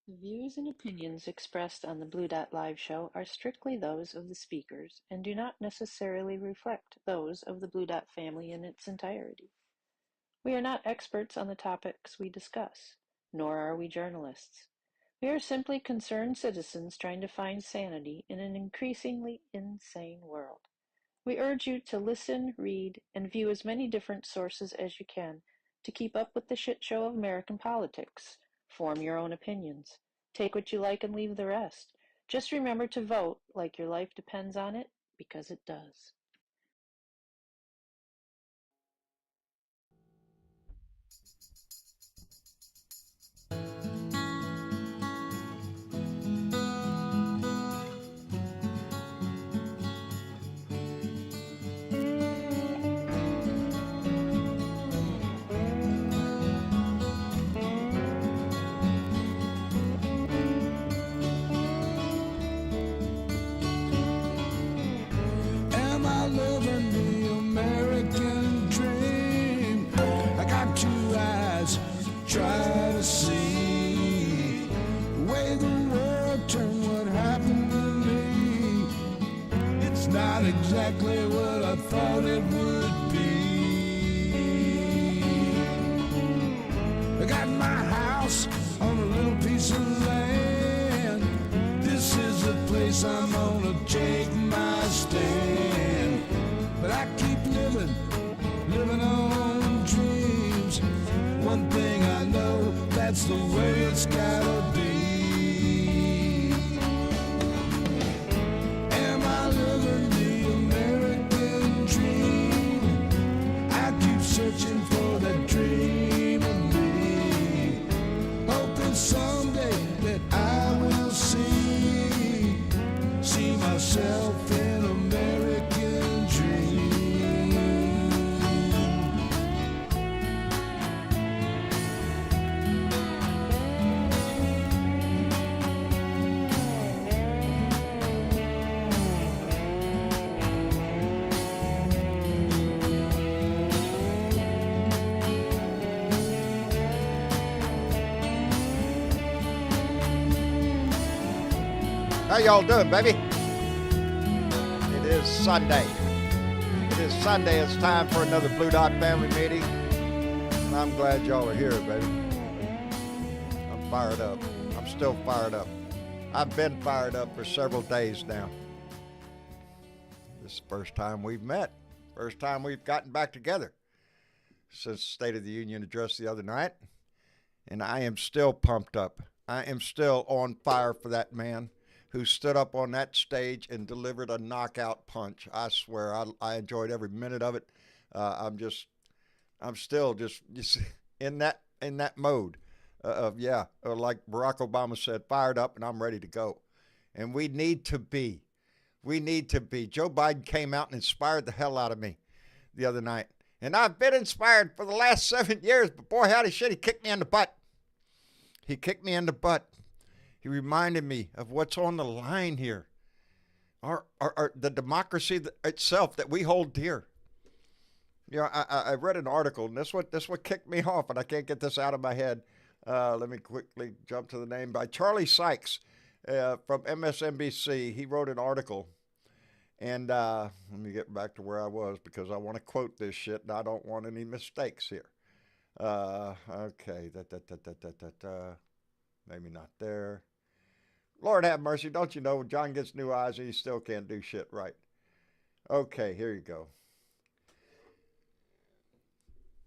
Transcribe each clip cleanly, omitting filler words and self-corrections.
The views and opinions expressed on the Blue Dot Live show are strictly those of the speakers and do not necessarily reflect those of the Blue Dot family in its entirety. We are not experts on the topics we discuss, nor are we journalists. We are simply concerned citizens trying to find sanity in an increasingly insane world. We urge you to listen, read, and view as many different sources as you can to keep up with the shit show of American politics. Form your own opinions. Take what you like and leave the rest. Just remember to vote like your life depends on it, because it does. Am I living the American dream? I got two eyes, try to see the way the world turned. What happened to me? It's not exactly what I thought it would be. I got my house on a little piece of land. This is the place I'm gonna take my stand. But I keep living on dreams. One thing I know, that's the way it's gotta be. Am I living the American dream? I keep searching for that dream of me, hoping someday that I will see myself in American dream. How y'all doing, baby? It is Sunday. It is Sunday. It's time for another Blue Dot family meeting. And I'm glad y'all are here, baby. I'm fired up. I'm still fired up. I've been fired up for several days now. This is the first time we've met. First time we've gotten back together since the State of the Union address the other night. And I am still pumped up. I am still on fire for that man who stood up on that stage and delivered a knockout punch. I swear, I enjoyed every minute of it. I'm still just in that mode of like Barack Obama said, fired up, and I'm ready to go. And we need to be. Joe Biden came out and inspired the hell out of me the other night, and I've been inspired for the last 7 years. But boy, howdy shit, he kicked me in the butt. He kicked me in the butt. He reminded me of what's on the line here. The democracy itself that we hold dear. You know, I read an article, and this what kicked me off, and I can't get this out of my head. Let me quickly jump to the name by Charlie Sykes from MSNBC. He wrote an article, and let me get back to where I was because I want to quote this shit, and I don't want any mistakes here. Okay, maybe not there. Lord have mercy, don't you know John gets new eyes and he still can't do shit right. Okay, here you go.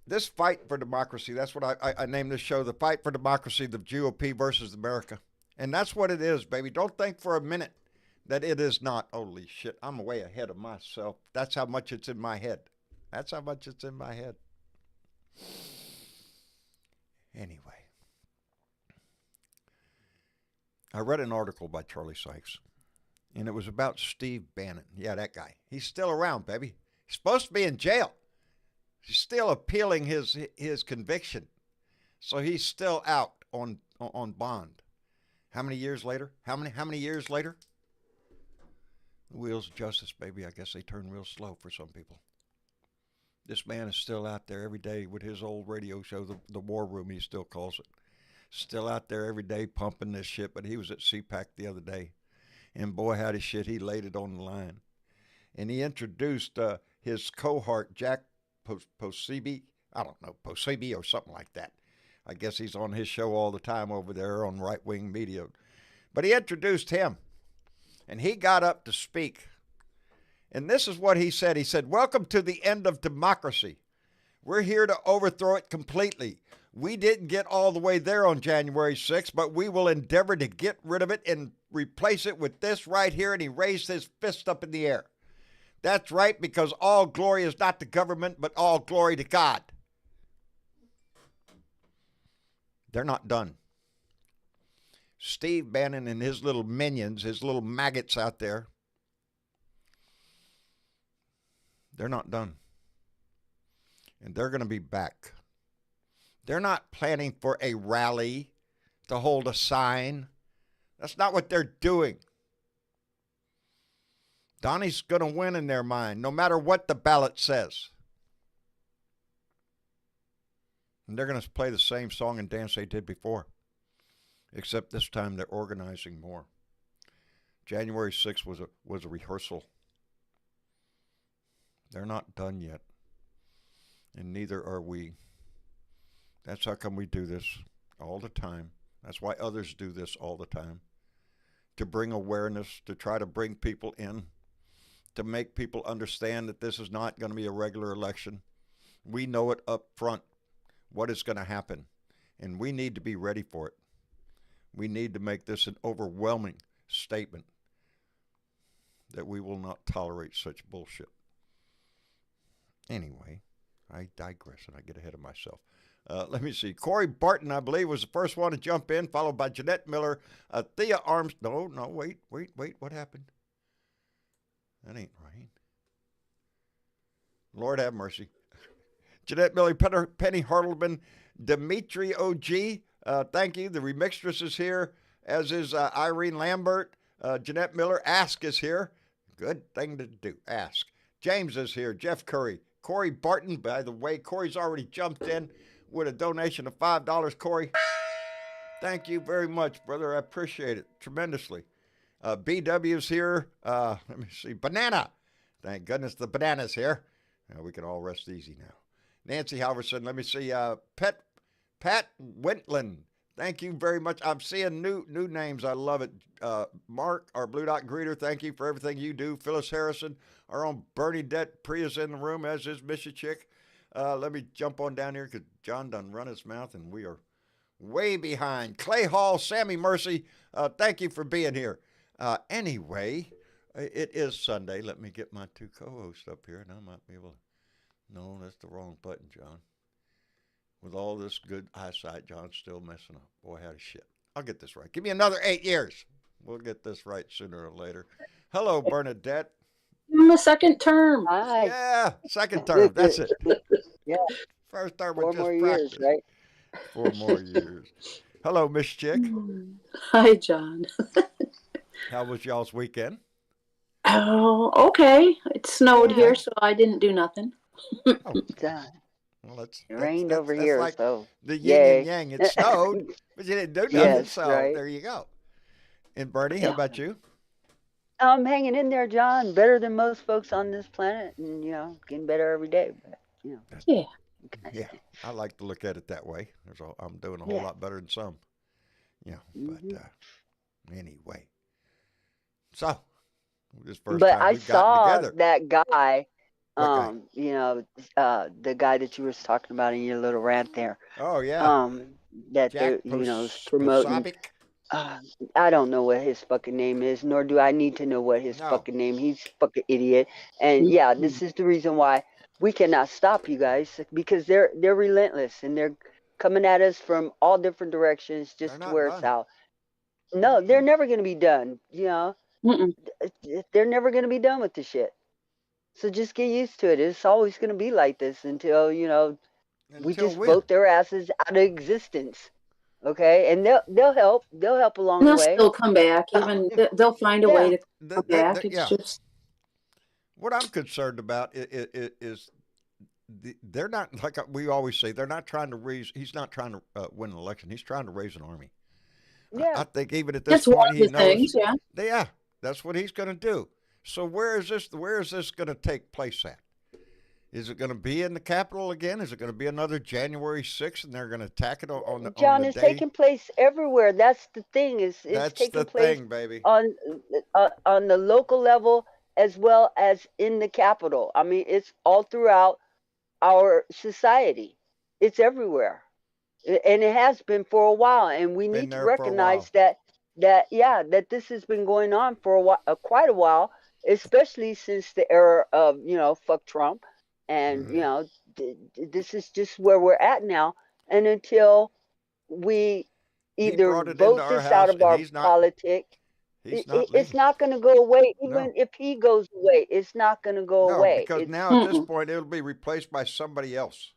This fight for democracy, that's what I named this show, The Fight for Democracy, the GOP versus America. And that's what it is, baby. Don't think for a minute that it is not. Holy shit, I'm way ahead of myself. That's how much it's in my head. That's how much it's in my head. Anyway. I read an article by Charlie Sykes, and it was about Steve Bannon. Yeah, that guy. He's still around, baby. He's supposed to be in jail. He's still appealing his conviction. So he's still out on bond. How many years later? How many years later? The wheels of justice, baby, I guess they turn real slow for some people. This man is still out there every day with his old radio show, the War Room, he still calls it. Still out there every day pumping this shit, but he was at CPAC the other day. And boy, howdy shit, he laid it on the line. And he introduced his cohort, Jack Posibi. I don't know, Posibi or something like that. I guess he's on his show all the time over there on right-wing media. But he introduced him, and he got up to speak. And this is what he said. He said, "Welcome to the end of democracy. We're here to overthrow it completely. We didn't get all the way there on January 6th, but we will endeavor to get rid of it and replace it with this right here." And he raised his fist up in the air. That's right, because all glory is not to government, but all glory to God. They're not done. Steve Bannon and his little minions, his little maggots out there, they're not done. And they're going to be back. They're not planning for a rally to hold a sign. That's not what they're doing. Donnie's going to win in their mind, no matter what the ballot says. And they're going to play the same song and dance they did before, except this time they're organizing more. January 6th was a rehearsal. They're not done yet, and neither are we. That's how come we do this all the time. That's why others do this all the time, to bring awareness, to try to bring people in, to make people understand that this is not going to be a regular election. We know it up front, what is going to happen, and we need to be ready for it. We need to make this an overwhelming statement that we will not tolerate such bullshit. Anyway, I digress and I get ahead of myself. Let me see. Corey Barton, I believe, was the first one to jump in, followed by Jeanette Miller, Thea Arms. No, wait. What happened? That ain't right. Lord have mercy. Jeanette Miller, Penny Hartleman, Dimitri OG, thank you. The remixtress is here, as is Irene Lambert. Jeanette Miller, Ask is here. Good thing to do, Ask. James is here. Jeff Curry. Corey Barton, by the way, Corey's already jumped in with a donation of $5. Corey, thank you very much, brother. I appreciate it tremendously. BW's here. Let me see. Banana. Thank goodness the banana's here. We can all rest easy now. Nancy Halverson. Let me see. Pat Wentland. Thank you very much. I'm seeing new names. I love it. Mark, our Blue Dot greeter, thank you for everything you do. Phyllis Harrison, our own Bernadette Priya's in the room, as is Missy Chick. Let me jump on down here because John done run his mouth and we are way behind. Clay Hall, Sammy Mercy, thank you for being here. Anyway, it is Sunday. Let me get my two co-hosts up here and I might be able to. No, that's the wrong button, John. With all this good eyesight, John's still messing up. Boy, howdy shit. I'll get this right. Give me another 8 years. We'll get this right sooner or later. Hello, Bernadette. In the second term. Hi. Yeah, second term. That's it. Yeah. First term 4 was just more practice. years, right? 4 more years. Hello, Miss Chick. Hi, John. How was y'all's weekend? Oh, okay. It snowed Yeah. here, so I didn't do nothing. Oh, well, It rained over here, like so the yin yay. and yang. It snowed, but you didn't do nothing. Yes, So right. there you go. And Bernie, how Yeah. about you? I'm hanging in there, John. Better than most folks on this planet, and getting better every day. But Yeah. Yeah, I like to look at it that way. I'm doing a whole Yeah. lot better than some. Yeah, but anyway. So, this first But time I we've gotten saw together. that guy. What guy? The guy that you were talking about in your little rant there. Oh, yeah. That Jack they're promoting. Posobiec? I don't know what his fucking name is, nor do I need to know what his No. fucking name. He's fucking idiot. And yeah, this is the reason why we cannot stop you guys, because they're relentless and they're coming at us from all different directions just They're to not wear us done. out. No, they're never going to be done. They're never going to be done with this shit. So just get used to it. It's always going to be like this until we Until just when? vote their asses out of existence. Okay, and they'll help. They'll help along And the they'll way. still come back. Even they'll find a way to come back. It's Yeah. just What I'm concerned about is they're not, like we always say, they're not trying to raise. He's not trying to win an election. He's trying to raise an army. I Yeah. think even at this That's one point, of he the knows. things, yeah. Yeah, that's what he's going to do. So where is this? Where is this going to take place at? Is it going to be in the Capitol again? Is it going to be another January 6th, and they're going to attack it on John, the it's day? taking place everywhere. That's the thing. It's That's taking the place thing, baby. on the local level as well as in the Capitol. I mean, it's all throughout our society. It's everywhere, and it has been for a while. And we Been need to there for a recognize while. that this has been going on for quite a while, especially since the era of fuck Trump, and this is just where we're at now. And until we He either brought it into vote our this out house, of and our politics, he's not it's leaving. not going to go away. No. Even if he goes away, it's not going to go No, away. because It's now at this point it'll be replaced by somebody else.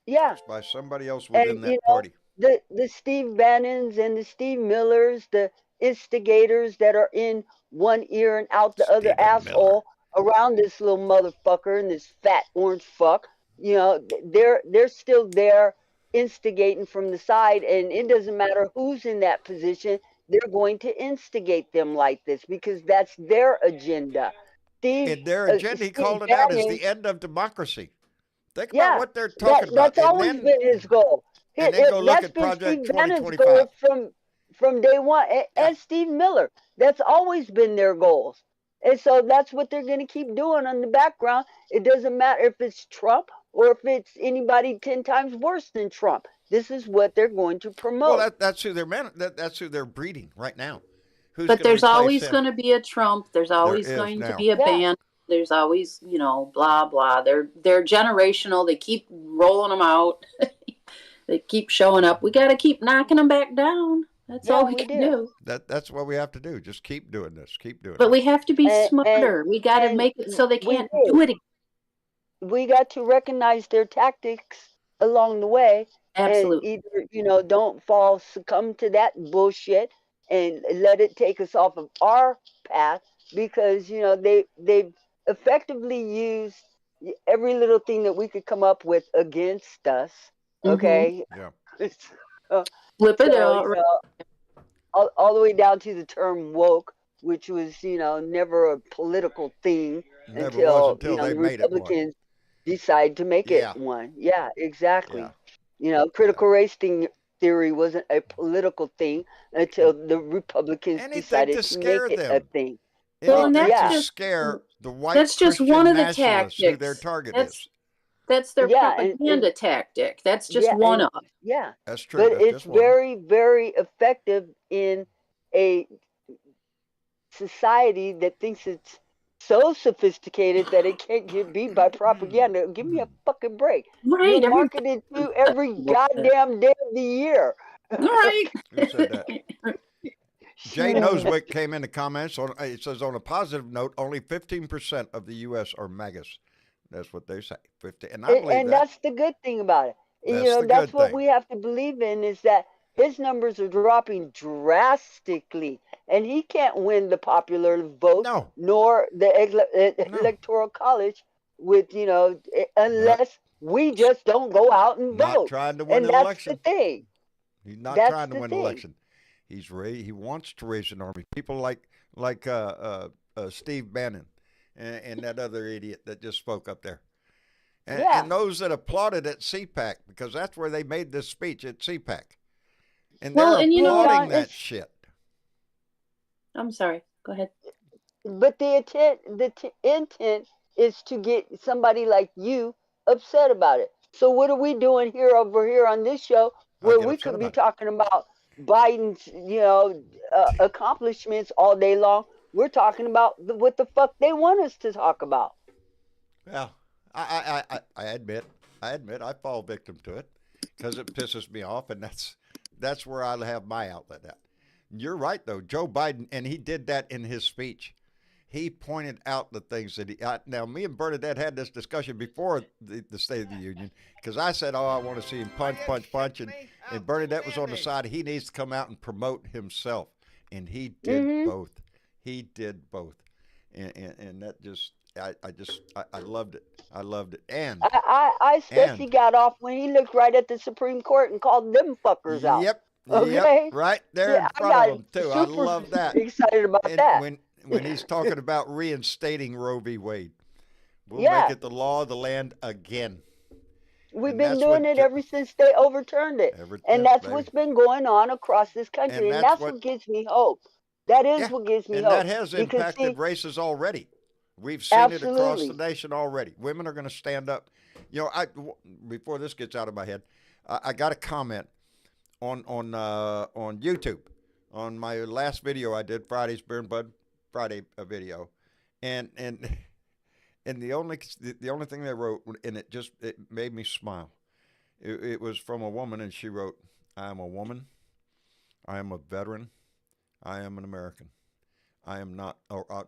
yeah. It's by somebody else And within that party. the Steve Bannons and the Steve Millers, the instigators that are in one ear and out the other Stephen asshole around this little motherfucker and this fat orange fuck, they're still there instigating from the side, and it doesn't matter who's in that position, they're going to instigate them like this because that's their agenda. And their agenda, he Steve called it out, is Bannon, the end of democracy. Think about yeah, what they're talking about. that's always been his goal. And then go look That's at been Project Steve Bannon's 2025. goal from day one, and Steve Miller. That's always been their goals, and so that's what they're going to keep doing on the background. It doesn't matter if it's Trump or if it's anybody 10 times worse than Trump. This is what they're going to promote. Well, that's who that's who they're breeding right now. Who's But gonna there's replace always him? going to be a Trump. There's always is going to now. be a ban. There's always, blah blah. They're generational. They keep rolling them out. They keep showing up. We got to keep knocking them back down. That's all we can do. That's what we have to do. Just keep doing this. Keep doing But it. we have to be smarter. We got to and make it so they we can't do. do it again. We got to recognize their tactics along the way. Absolutely. And either, don't succumb to that bullshit and let it take us off of our path because, they've effectively used every little thing that we could come up with against us. Okay. Yeah. Flip it out. All the way down to the term woke, which was, never a political thing until they the made it one. Republicans decide to make it one. Yeah, exactly. Critical race theory wasn't a political thing until the Republicans decided to make it a thing. Well, and that's to scare the white that's just Christian one of the nationalists tactics. who their target is. That's their propaganda tactic. That's just one of. Yeah, that's true. But that's it's very, very effective in a society that thinks it's so sophisticated that it can't get beat by propaganda. Give me a fucking break. Right. You're marketed to every goddamn day of the year. Right. Who said that? Jay Noswick came in the comments. It says, on a positive note, only 15% of the U.S. are MAGAs. That's what they say. 50, and I believe and that's the good thing about it. That's what we have to believe in is that his numbers are dropping drastically, and he can't win the popular vote, nor the electoral college with unless we just don't go out and vote. Not trying to win an election. That's the thing. He's not trying to win an election. He wants to raise an army. People like Steve Bannon and that other idiot that just spoke up there. And those that applauded at CPAC, because that's where they made this speech at CPAC. And they're applauding that shit. I'm sorry. Go ahead. But the intent is to get somebody like you upset about it. So what are we doing over here on this show where we could be talking about Biden's, accomplishments all day long? We're talking about what the fuck they want us to talk about. Yeah, I admit I fall victim to it because it pisses me off, and that's where I have my outlet at. You're right, though. Joe Biden, and he did that in his speech. He pointed out the things that now, me and Bernadette had this discussion before the State of the Union because I said, I want to see him punch. And Bernadette was on the side. He needs to come out and promote himself. And he did both. He did both. And that just, I loved it. I loved it. And I especially got off when he looked right at the Supreme Court and called them fuckers out. Yep. Okay. Right there Yeah, in I front got of them too. I super love that. excited about And that. when he's talking about reinstating Roe v. Wade, we'll Yeah. make it the law of the land again. We've been doing it ever since they overturned it. And that's baby. what's been going on across this country. And that's what gives me hope. That is what gives me hope. And that has impacted races already. We've seen it across the nation already. Women are going to stand up. You know, before this gets out of my head, I got a comment on YouTube on my last video I did, Friday's Beer and Bud Friday video, and the only thing they wrote, and it made me smile. It was from a woman, and she wrote, "I am a woman. I am a veteran. I am an American. I am not.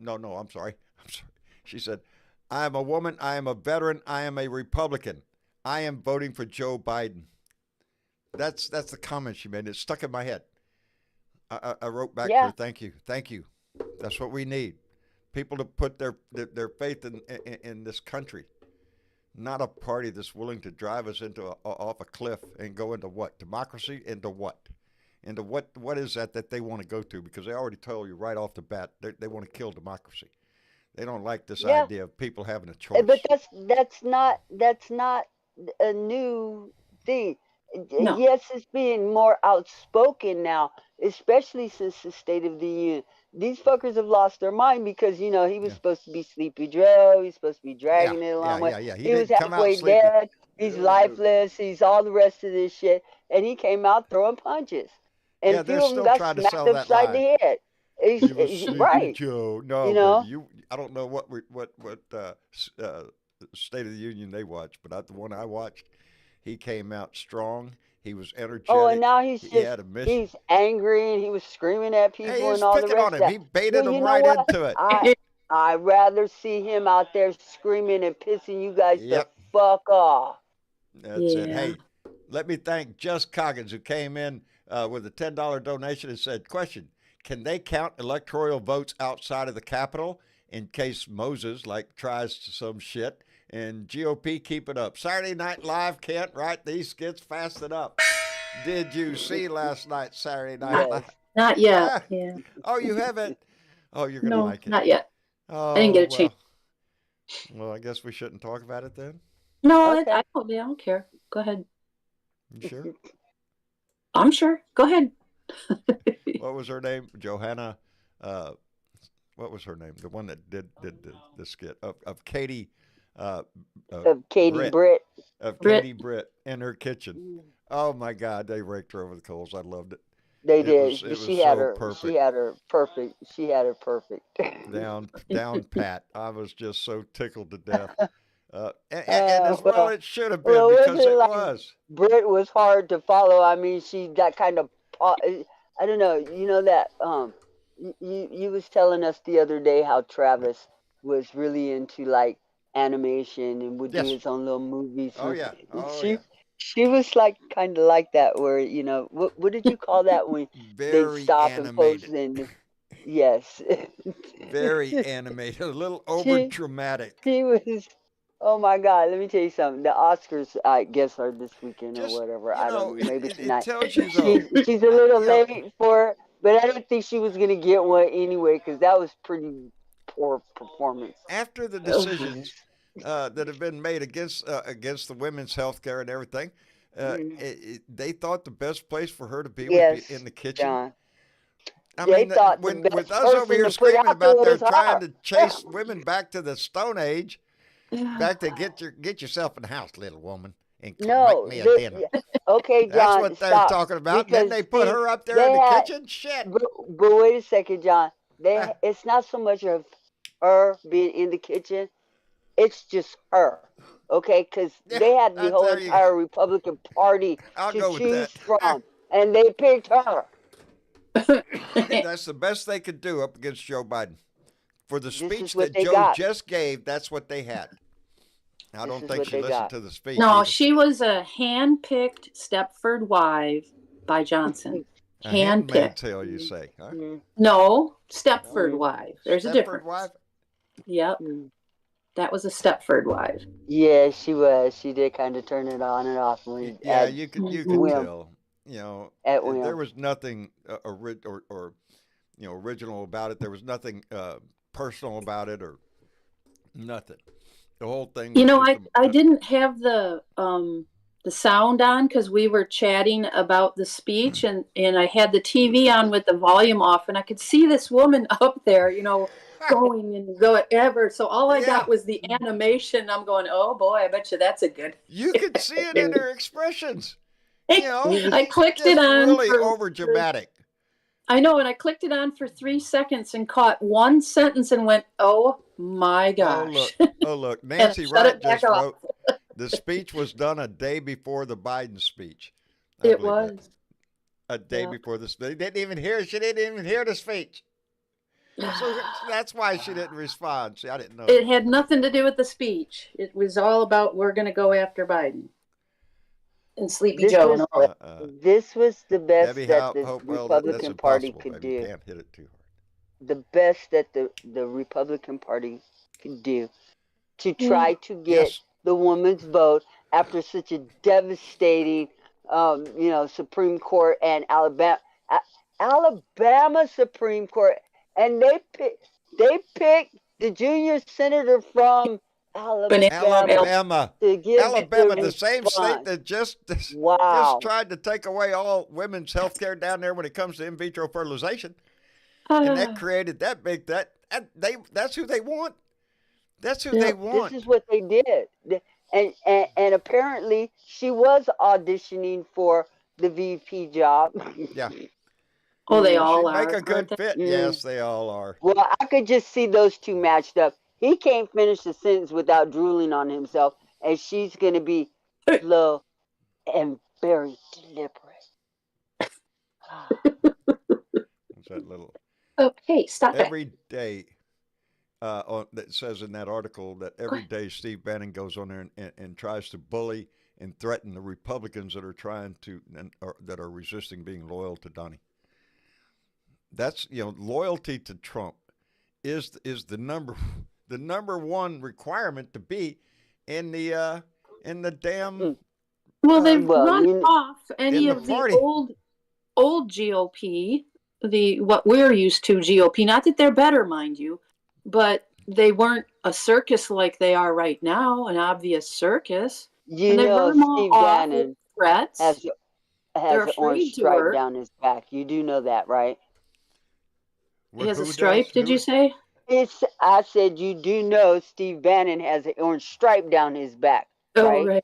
No, I'm sorry. She said, I am a woman. I am a veteran. I am a Republican. I am voting for Joe Biden." That's the comment she made. It stuck in my head. I wrote back to her, thank you. That's what we need. People to put their faith in this country, not a party that's willing to drive us off a cliff and go into what? Democracy? Into what? Into what is that they want to go to? Because they already told you right off the bat they want to kill democracy. They don't like this idea of people having a choice. But that's not a new thing. No. Yes, it's being more outspoken now, especially since the State of the Union. These fuckers have lost their mind because, he was supposed to be Sleepy Joe. He's supposed to be dragging it along way. Yeah. He was halfway dead. He's lifeless. He's all the rest of this shit. And he came out throwing punches. And a few of them got smacked upside the head. He's right. Joe. No, I don't know what State of the Union they watched, but the one I watched, he came out strong. He was energetic. Oh, and now he's angry and he was screaming at people and all the rest of that. He baited them right into it. I'd rather see him out there screaming and pissing you guys the fuck off. That's it. Hey, let me thank Just Coggins, who came in with a $10 donation and said, question, can they count electoral votes outside of the Capitol in case Moses tries some shit? And GOP, keep it up. Saturday Night Live can't write these skits fast enough. Did you see last night, Saturday Night Live? Not yet. Yeah. Oh, you haven't? Oh, you're going to like it. Not yet. Oh, I didn't get a chance. Well, I guess we shouldn't talk about it then? No, okay. I don't care. Go ahead. You sure? I'm sure. Go ahead. What was her name? Johanna. What was her name? The one that did the skit of Katie. Of Katie Britt. Of Katie Britt in her kitchen. Oh my God, they raked her over the coals. I loved it. They did. She had her perfect. Down pat. I was just so tickled to death. And as well it should have been because it was. Britt was hard to follow. I mean, she got kind of. I don't know. You know that. You was telling us the other day how Travis was really into animation and would do his own little movies. Oh yeah. She was kind of like that, where what did you call that when they stop animated. And pose? Yes. Very animated, a little over dramatic. She was. Oh my God! Let me tell you something. The Oscars, I guess, are this weekend or whatever. I don't know. Maybe tonight. It tells you though. She's a little late for it, but I didn't think she was gonna get one anyway because that was pretty poor performance. After the decisions that have been made against the women's health care and everything, they thought the best place for her to be would be in the kitchen. John. I mean, with us over here screaming about they're trying to chase women back to the Stone Age, back to get yourself in the house, little woman, and make me a dinner. Okay, John. That's what they're talking about. Then they put her up there in the kitchen. Shit. But wait a second, John. It's not so much of her being in the kitchen. It's just her, okay? Because they had the whole entire Republican Party to choose from, and they picked her. That's the best they could do up against Joe Biden. For the speech that Joe just gave, that's what they had. I don't think she listened to the speech. No, either. She was a hand-picked Stepford wife by Johnson. Hand-picked. Tale, you say? Huh? No, Stepford wife. There's a difference. Wife? Yep. That was a Stepford wife. Yeah, she was. She did kind of turn it on and off when you could tell. You know, there was nothing original about it. There was nothing personal about it or nothing. The whole thing. I didn't have the sound on because we were chatting about the speech, and I had the TV on with the volume off, and I could see this woman up there, going and go ever. So all I got was the animation. I'm going, oh boy, I bet you that's a good. You could see it in her expressions. I clicked it on. Really over dramatic. I know, and I clicked it on for 3 seconds and caught one sentence and went, oh my gosh. Oh look, Nancy Wright just wrote the speech was done a day before the Biden speech. It was. A day before the speech. She didn't even hear the speech. So that's why she didn't respond. See, I didn't know. It had nothing to do with the speech. It was all about we're going to go after Biden. And Sleepy Joe and all that. This was the best that the Republican Party could do. You can't hit it too hard. The best that the Republican Party could do to try to get the woman's vote after such a devastating, Supreme Court and Alabama Supreme Court, and they picked the junior senator from Alabama, the same state that just tried to take away all women's health care down there when it comes to in vitro fertilization, and that created that big that's who they want. That's who they want. This is what they did, and apparently she was auditioning for the VP job. Yeah. Oh, they all are. Make a good fit. Yes, they all are. Well, I could just see those two matched up. He can't finish the sentence without drooling on himself, and she's going to be slow and very deliberate. What's that little? Oh, hey, stop it. Every day, that says in that article that every day Steve Bannon goes on there and tries to bully and threaten the Republicans that are that are resisting being loyal to Donnie. That's, loyalty to Trump is the number one requirement to be in the damn. Well, they've run off any of the old GOP, what we're used to GOP. Not that they're better, mind you, but they weren't a circus like they are right now, an obvious circus. Steve Bannon threats. has an orange stripe down his back. You do know that, right? He has a stripe, did you say? I said you do know Steve Bannon has an orange stripe down his back. Right?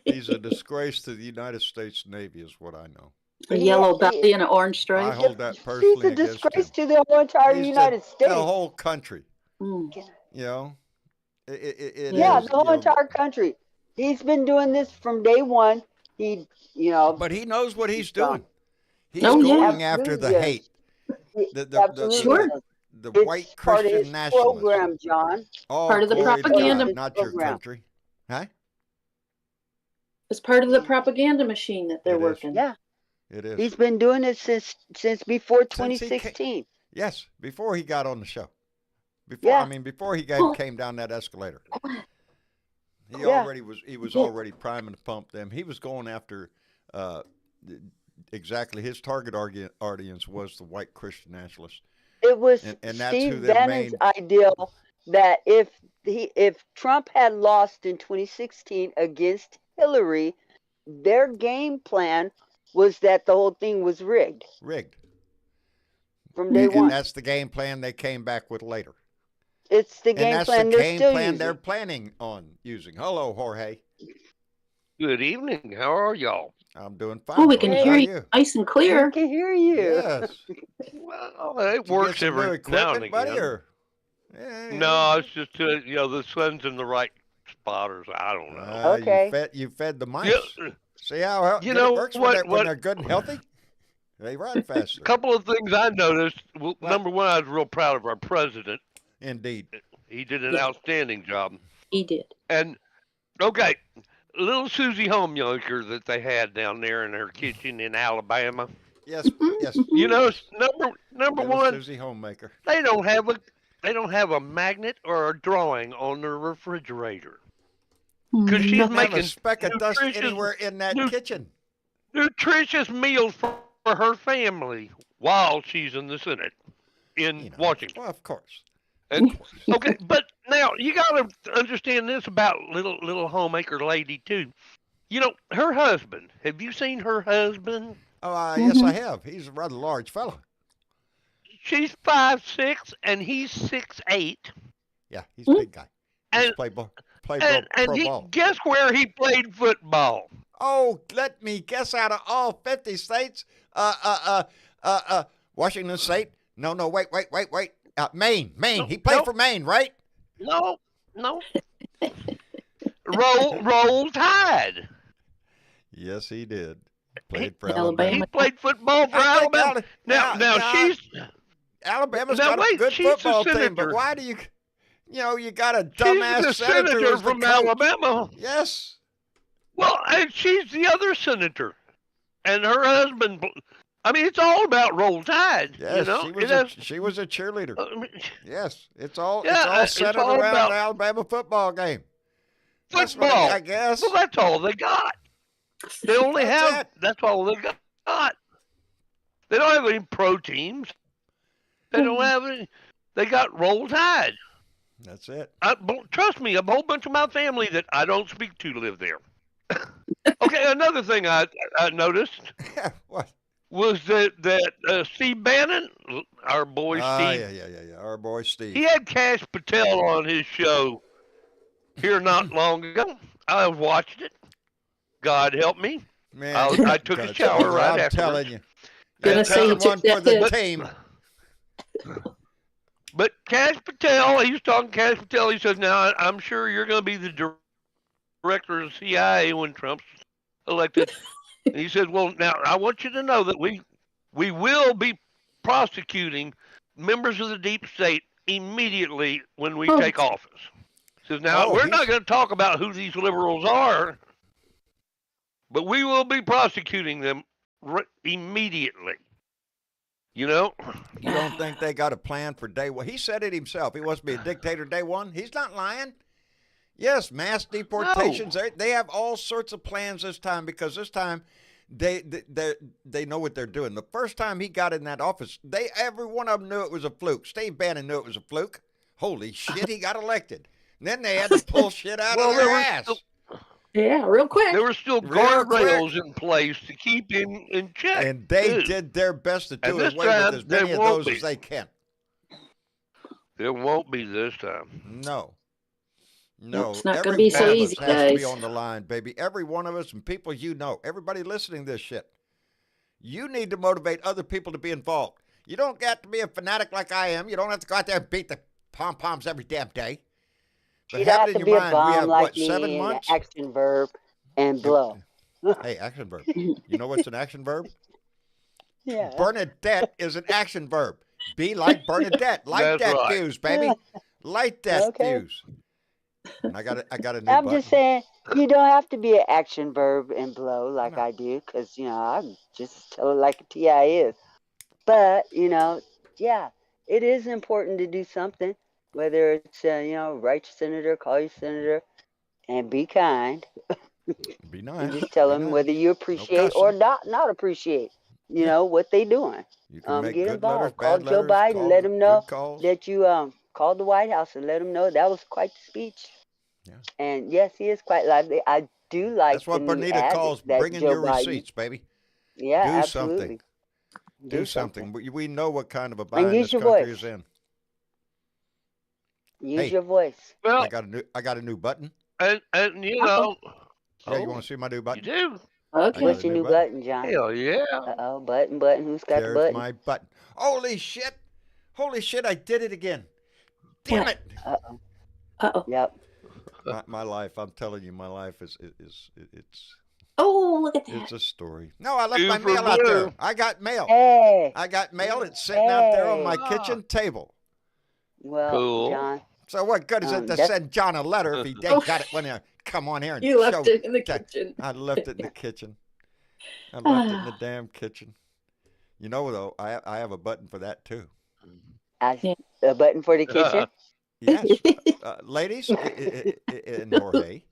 He's a disgrace to the United States Navy is what I know. A yellow belly and an orange stripe. I hold that personally against him. He's a disgrace to the whole entire United States. The whole country. Mm. The whole entire country. He's been doing this from day one. But he knows what he's doing. He's going after the hate. The white Christian nationalists. Program, John. Part of the propaganda. Not your country. Huh? It's part of the propaganda machine that they're working. Yeah. It is. He's been doing it since before 2016. Yes, before he got on the show. Before he came down that escalator. He was already priming to pump them. He was going after exactly his target audience was the white Christian nationalists. It was Steve Bannon's ideal that if Trump had lost in 2016 against Hillary, their game plan was that the whole thing was rigged. From day one. And that's the game plan they came back with later. It's the game plan they're planning on using. Hello, Jorge. Good evening. How are y'all? I'm doing fine. Oh, we can hear you nice and clear. We can hear you. Yes. Well, it works every now and again. Buddy, no, it's just the sun's in the right spot, or I don't know. Okay. You fed the mice. Yeah. See how it works when they're good and healthy? They run faster. A couple of things I noticed. Well, number one, I was real proud of our president. Indeed. He did an outstanding job. He did. And, little Susie Homemaker that they had down there in her kitchen in Alabama. Yes. Number one, Susie Homemaker. they don't have they don't have a magnet or a drawing on their refrigerator. Because she's Don't have a making speck of dust anywhere in that kitchen. Nutritious meals for her family while she's in the Senate in Washington. Well, of course. Okay, but now you got to understand this about little homemaker lady too. You know, her husband. Have you seen her husband? Oh, yes, I have. He's a rather large fellow. She's 5'6" and he's 6'8". Yeah, he's a big guy. He's play pro ball. Guess where he played football? Oh, let me guess. Out of all 50 states, Washington State. No, wait. Maine. No, He played for Maine, right? No. Roll Tide. Yes, he did. Played for Alabama. He played football for Alabama. Now she's Alabama's got a good football team, but why do you got a dumbass she's the senator from Alabama. Yes. Well, and she's the other senator, and her husband. I mean, it's all about Roll Tide. Yes, she was a cheerleader. Yes, it's all centered around an Alabama football game. Football, I guess. Well, that's all they got. They only have. That's all they got. They don't have any pro teams. They don't have any. They got Roll Tide. That's it. Trust me, a whole bunch of my family that I don't speak to live there. Okay, another thing I noticed. What? Was that Steve Bannon, our boy Steve? Yeah. Our boy Steve. He had Cash Patel on his show here not long ago. I watched it. God help me. Man, I took a shower right after. I'm telling you. Gonna say one for the team. But Cash Patel, he was talking to Cash Patel. He says, now, I'm sure you're going to be the director of the CIA when Trump's elected. And he said, well, now, I want you to know that we will be prosecuting members of the deep state immediately when we take office. He says, now, we're not going to talk about who these liberals are, but we will be prosecuting them immediately. You know? You don't think they got a plan for day one? He said it himself. He wants to be a dictator day one. He's not lying. Yes, mass deportations. No. They have all sorts of plans this time because this time they know what they're doing. The first time he got in that office, every one of them knew it was a fluke. Steve Bannon knew it was a fluke. Holy shit, he got elected. And then they had to pull shit out of their ass. Yeah, real quick. There were still guardrails in place to keep him in check. And they did their best to do away with as many of those as they can. There won't be this time. No. It's not going to be so easy, guys. Has to be on the line, baby. Every one of us and people everybody listening to this shit, you need to motivate other people to be involved. You don't have to be a fanatic like I am. You don't have to go out there and beat the pom-poms every damn day. You'd have to be a bomb like me, 7 months? An action verb, and blow. Hey, action verb. You know what's an action verb? Yeah. Bernadette is an action verb. Be like Bernadette. Light that fuse, baby. Light that fuse. And I got a new I'm button. just saying, you don't have to be an action verb and blow like I do, because, I just tell it like a TI is. But, yeah, it is important to do something. Whether it's, write your senator, call your senator, and be kind. Be nice. And just tell them whether you appreciate or not appreciate, what they doing. You can make get good involved. Letters, call Joe Biden, let him know that you called the White House and let him know that was quite the speech. Yeah. And yes, he is quite lively. I do like. That's what Bonita calls bringing your receipts, baby. Yeah, do absolutely. Something. Do something. We know what kind of a bind this country is in. Use your voice. Well, I got a new button. And you know. Yeah, you want to see my new button? You do. Okay. What's your new button, John? Hell yeah. Button. Who's got the button? There's my button. Holy shit! I did it again. Damn it! Yep. My life. I'm telling you, my life is. Oh, look at that. It's a story. No, I left my mail out there. I got mail. Hey. I got mail. It's sitting out there on my kitchen table. Well, cool. John. So what good is it to send John a letter if he got it when he come on here and you left it in the kitchen? I left it in the kitchen. I left it in the damn kitchen. You know, though, I have a button for that too. A button for the kitchen? Yes. Ladies and Jorge,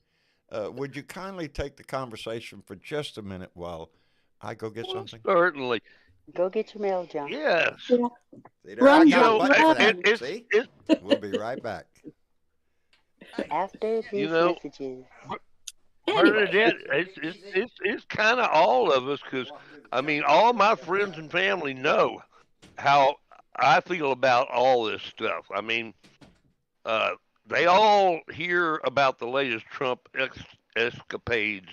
would you kindly take the conversation for just a minute while I go get something? Certainly. Go get your mail, John. Yes. See, there, I Run, got a John, button for that. run. See? We'll be right back. After these messages. Anyway. Bernadette, it's kind of all of us because, I mean, all my friends and family know how I feel about all this stuff. I mean, they all hear about the latest Trump escapades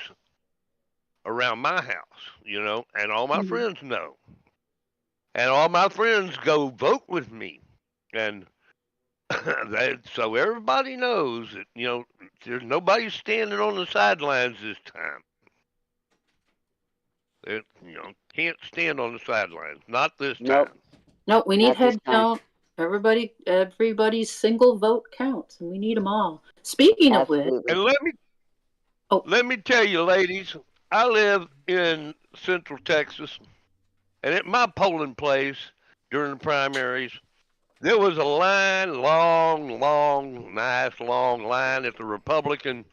around my house, and all my friends know. And all my friends go vote with me. And so everybody knows that, there's nobody standing on the sidelines this time. They, can't stand on the sidelines. Not this Nope. time. No, we need Not this head time. count. Everybody's single vote counts, and we need them all. Speaking of which, Absolutely. And let me tell you, ladies, I live in Central Texas, and at my polling place during the primaries, there was a nice long line at the Republican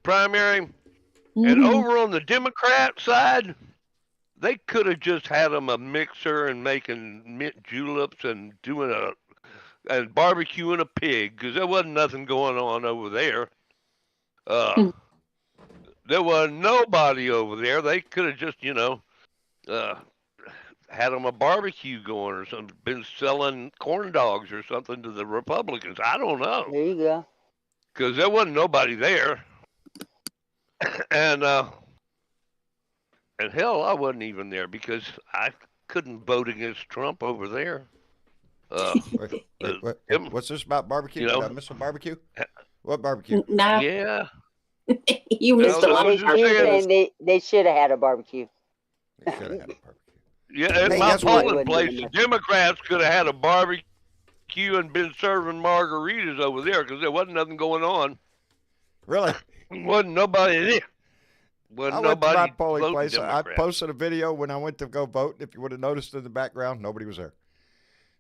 primary, and over on the Democrat side, they could have just had them a mixer and making mint juleps and doing and barbecuing a pig because there wasn't nothing going on over there. There was nobody over there. They could have just, had them a barbecue going or something, been selling corn dogs or something to the Republicans. I don't know. There you go. Because there wasn't nobody there. And hell, I wasn't even there because I couldn't vote against Trump over there. What's this about barbecue? Did I miss a barbecue? What barbecue? Nah. Yeah. You missed a lot. They should have had a barbecue. They should have had a barbecue. Yeah, at my polling place, the Democrats could have had a barbecue and been serving margaritas over there because there wasn't nothing going on. Really? Wasn't nobody there. I went to my polling place. I posted a video when I went to go vote. If you would have noticed in the background, nobody was there.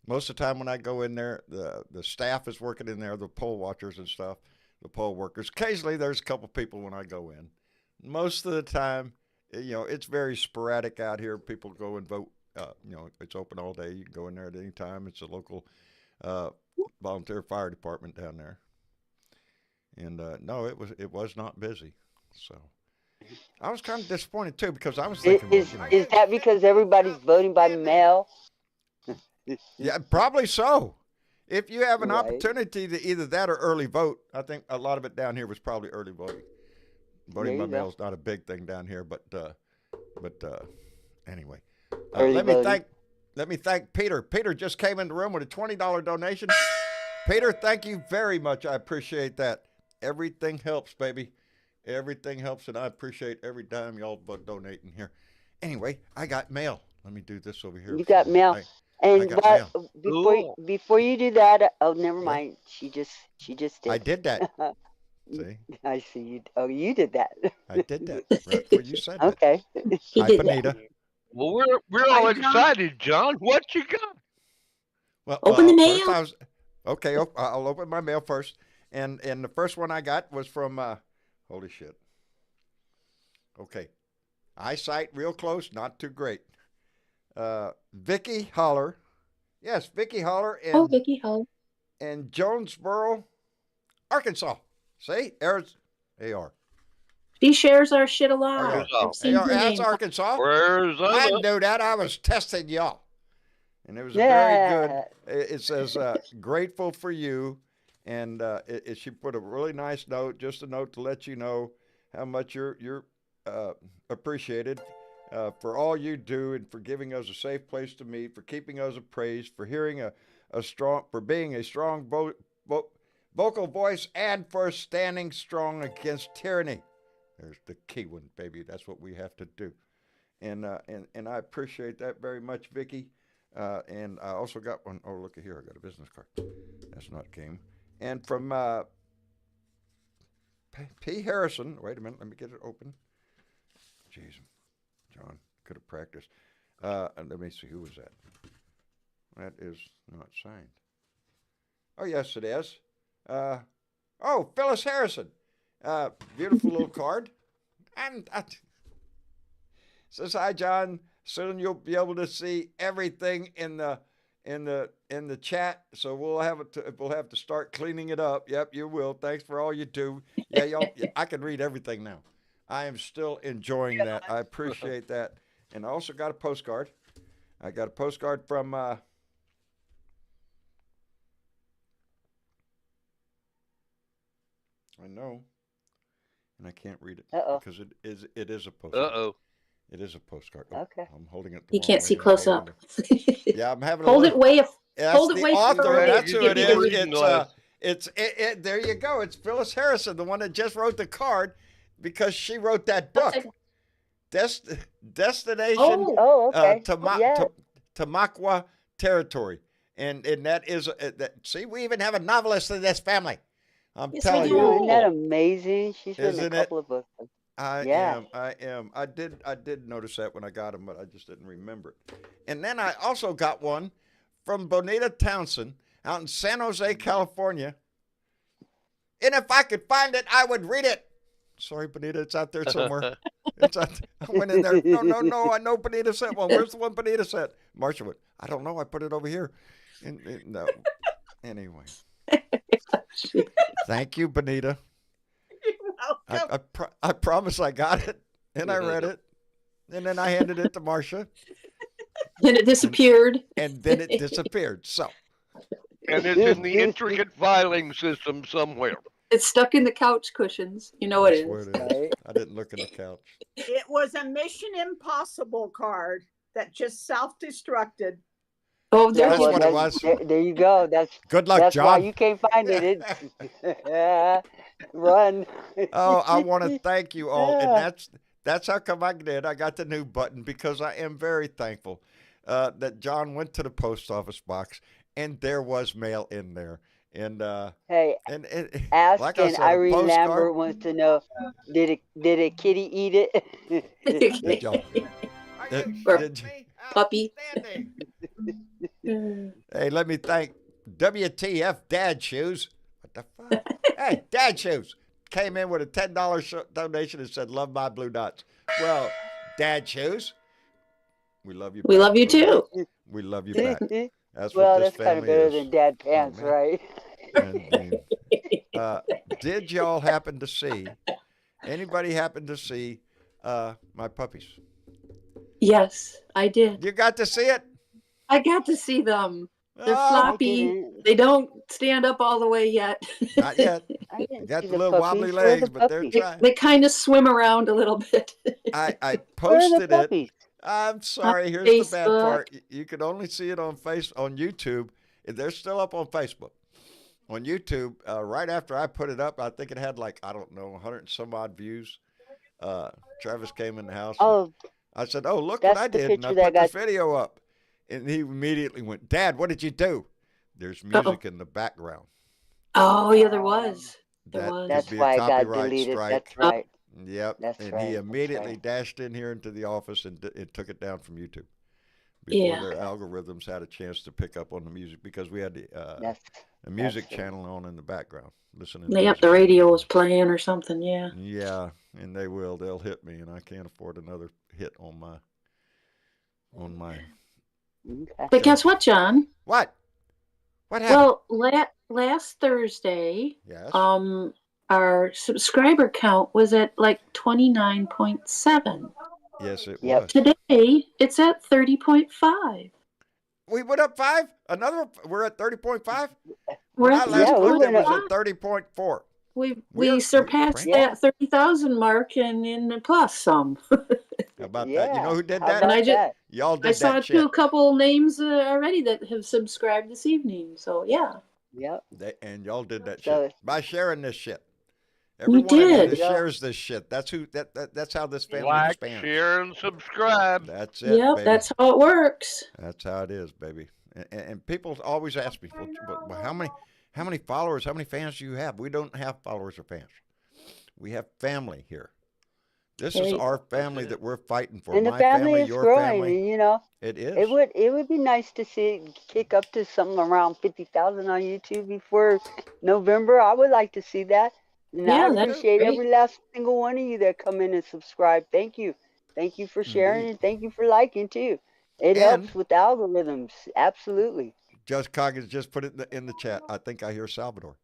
Most of the time when I go in there, the staff is working in there, the poll watchers and stuff, the poll workers. Occasionally there's a couple people when I go in. Most of the time, it's very sporadic out here. People go and vote. It's open all day. You can go in there at any time. It's a local volunteer fire department down there. And no, it was not busy. So I was kind of disappointed too because I was thinking, is that because everybody's voting by mail? Yeah, probably so. If you have an opportunity to either that or early vote, I think a lot of it down here was probably early voting. Voting by mail is not a big thing down here, but anyway. Let me thank Peter. Peter just came in the room with a $20 donation. Peter, thank you very much. I appreciate that. Everything helps, baby. Everything helps, and I appreciate every dime y'all donating here. Anyway, I got mail. Let me do this over here. You got mail. Before you do that, never mind. She just did. I did that. See? I see you. Oh, you did that. I did that. Right before you said that. Okay. Hi, Benita. Well, we're all excited, John. What you got? Well, open the mail. I'll open my mail first. And the first one I got was from holy shit. Okay. Eyesight real close, not too great. Vicky Holler. Yes, Vicky Holler and Vicky Holler. And Jonesboro, Arkansas. See? There's AR. She shares our shit a lot. That's Arkansas. I knew that. I was testing y'all. And it was very good. It says, grateful for you. And she put a really nice note, just a note to let you know how much you're appreciated for all you do and for giving us a safe place to meet, for keeping us appraised, for being a strong vocal voice, and for standing strong against tyranny. There's the key one, baby. That's what we have to do. And I appreciate that very much, Vicky. And I also got one. Oh, look at here. I got a business card. That's not game. And from P. Harrison. Wait a minute. Let me get it open. Jeez, John could have practiced. And let me see. Who was that? That is not signed. Oh, yes, it is. Oh, Phyllis Harrison. Beautiful little card. And says, hi, John. Soon you'll be able to see everything in the chat. So we'll have to start cleaning it up. Yep, you will. Thanks for all you do. Yeah, y'all. I can read everything now. I am still enjoying that. I appreciate that. And I also got a postcard. I got a postcard from. I know, and I can't read it because it is a postcard. It is a postcard. Oh, Okay. I'm holding it. You can't see close up. Yeah, I'm having. Hold it way. That's hold it the way author. That's who it is. It's There you go. It's Phyllis Harrison, the one that just wrote the card, because she wrote that book, Destination okay. Tamaqua Territory, and that is see, we even have a novelist in this family. I'm telling you. Isn't that amazing? She's written a couple of books. I am. I did notice that when I got them, but I just didn't remember it. And then I also got one from Bonita Townsend out in San Jose, California. And if I could find it, I would read it. Sorry, Bonita, it's out there somewhere. I went in there. No. I know Bonita sent one. Where's the one Bonita sent? Marcia went, I don't know. I put it over here. No. Anyway. Thank you, Bonita. I promise I got it, and I read it, and then I handed it to Marcia. Then it disappeared. And then it disappeared. So. And it's in the intricate filing system somewhere. It's stuck in the couch cushions. You know it is. Right? I didn't look in the couch. It was a Mission Impossible card that just self-destructed. Oh, that's what it was. There you go. Good luck, that's John. Why you can't find it. Run. Oh, I want to thank you all, and that's how come I did. I got the new button because I am very thankful that John went to the post office box and there was mail in there. And hey, ask like and Irene Lambert wants to know: Did a kitty eat it? Did y'all? Did you? Puppy. Hey, let me thank WTF Dad Shoes. What the fuck? Hey, Dad Shoes came in with a $10 donation and said, "Love my blue dots." Well, Dad Shoes, we love you. We love you too. We love you back. That's well, what this that's kind of better than Dad Pants, right? And, did y'all happen to see? Anybody happen to see my puppies? Yes, I did. You got to see it? I got to see them. They're floppy. They don't stand up all the way yet. Not yet. They got the little wobbly legs, but they're trying. They kind of swim around a little bit. I posted it. I'm sorry. Here's the bad part. You can only see it on YouTube. They're still up on Facebook. On YouTube, right after I put it up, I think it had 100 and some odd views. Travis came in the house. Oh, I said, "Oh, look what I did!" And I put this video up, and he immediately went, "Dad, what did you do?" There's music in the background. Oh yeah, there was. That's why I got deleted. That's right. Yep. That's and right. he immediately dashed in here into the office and took it down from YouTube before their algorithms had a chance to pick up on the music, because we had the music channel on in the background listening. Yep, the radio was playing or something. Yeah. Yeah, and they will. They'll hit me, and I can't afford another hit on my. Okay. But guess what, John? What? What happened? Well, last Thursday, yes. Our subscriber count was at 29.7. Yes, it was. Today, it's at 30.5. We went up 5? We're at 30.5? We're at it was at 30.4. We surpassed that 30,000 mark and in the plus some. How about that? You know who did that? And y'all did that I saw a couple names already that have subscribed this evening. So yeah. Yep. And y'all did that shit by sharing this shit. Everyone shares this shit. That's how this family expands. Share, and subscribe. That's it. Yep, baby. That's how it works. That's how it is, baby. And people always ask me, well, how many followers, how many fans do you have? We don't have followers or fans. We have family here. This is our family that we're fighting for. And the My family is your growing, family. and you know, it is. It would be nice to see it kick up to something around 50,000 on YouTube before November. I would like to see that, and I appreciate every last single one of you that come in and subscribe. Thank you for sharing, and thank you for liking too. It helps with the algorithms, absolutely. Just Coggins just put it in the chat. I think I hear Salvador.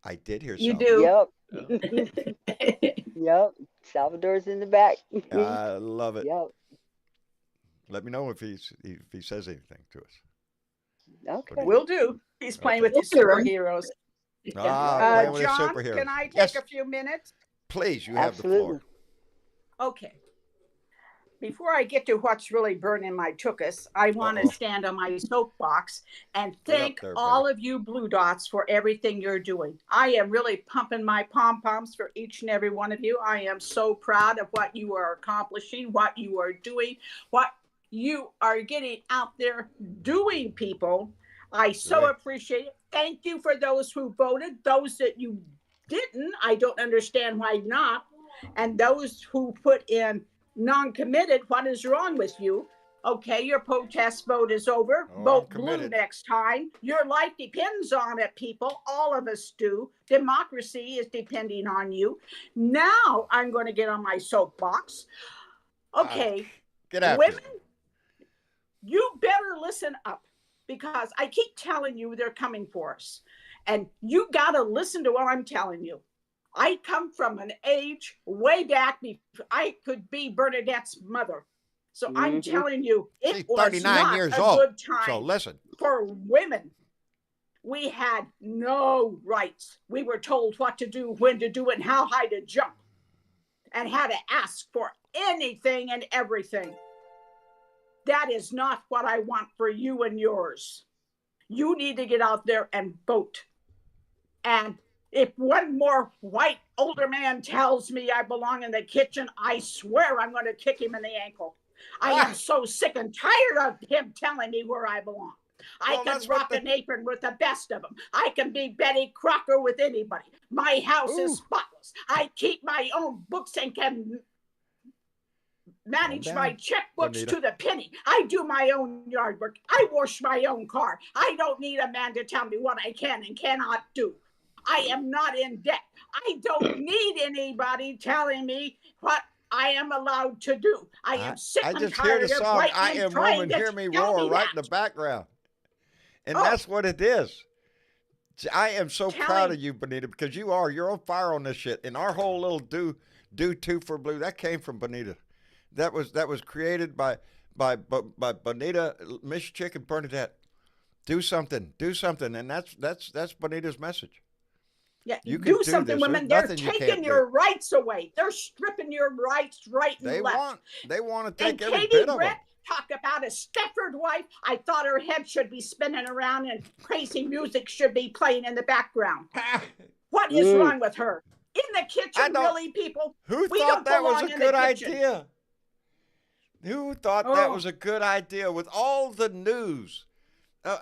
I did hear You Salvador. do. Yep. Yep. Salvador's in the back. I love it. Yep. Let me know if he says anything to us. Okay. Will do. He's playing with his superheroes. Playing with his John, superheroes. can I take a few minutes? Please, you have the floor. Okay. Before I get to what's really burning my tuchus, I want to stand on my soapbox and thank all of you Blue Dots for everything you're doing. I am really pumping my pom-poms for each and every one of you. I am so proud of what you are accomplishing, what you are doing, what you are getting out there doing, people. I so appreciate it. Thank you for those who voted, those that you didn't. I don't understand why not. And those who put in non-committed, what is wrong with you? Okay, your protest vote is over. Vote blue next time. Your life depends on it, people. All of us do. Democracy is depending on you. Now I'm going to get on my soapbox. Okay, get after women, you better listen up, because I keep telling you they're coming for us. And you got to listen to what I'm telling you. I come from an age way back before I could be Bernadette's mother. So I'm telling you, it was 39 not years a old. good time So listen. for women. We had no rights. We were told what to do, when to do it, and how high to jump, and how to ask for anything and everything. That is not what I want for you and yours. You need to get out there and vote. And if one more white older man tells me I belong in the kitchen, I swear I'm going to kick him in the ankle. I am so sick and tired of him telling me where I belong. I can rock an apron with the best of them. I can be Betty Crocker with anybody. My house is spotless. I keep my own books and can manage my checkbooks to the penny. I do my own yard work. I wash my own car. I don't need a man to tell me what I can and cannot do. I am not in debt. I don't need anybody telling me what I am allowed to do. I am sick and tired of white men trying to I Am Woman, Hear Me Roar right in the background. And that's what it is. I am so proud of you, Bonita, because you're on fire on this shit. And our whole little do two for blue, that came from Bonita. That was created by Bonita, Miss Chick, and Bernadette. Do something, and that's Bonita's message. Yeah, you do something, women. They're taking your rights away. They're stripping your rights right and left. They want to take every Katie bit of them. Talk about a Stepford wife. I thought her head should be spinning around and crazy music should be playing in the background. What is wrong with her? In the kitchen, really, people? Who thought that was a good idea? Who thought that was a good idea with all the news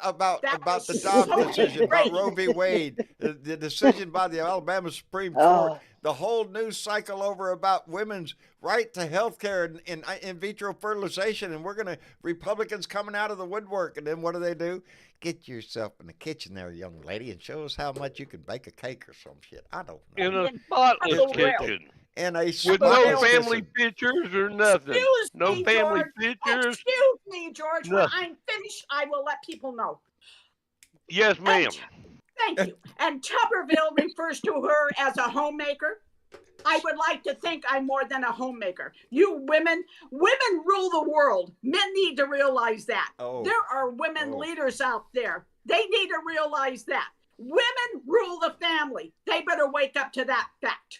about the Dobbs decision, about Roe v. Wade, the decision by the Alabama Supreme Court, the whole news cycle over about women's right to health care and in vitro fertilization, and Republicans coming out of the woodwork, and then what do? Get yourself in the kitchen there, young lady, and show us how much you can bake a cake or some shit. I don't know. In a spotless kitchen. With no family pictures or nothing. Family pictures. Excuse me, George. When I'm finished, I will let people know. Yes, ma'am. Thank you. And Tuberville refers to her as a homemaker. I would like to think I'm more than a homemaker. You women rule the world. Men need to realize that. There are women leaders out there. They need to realize that. Women rule the family. They better wake up to that fact.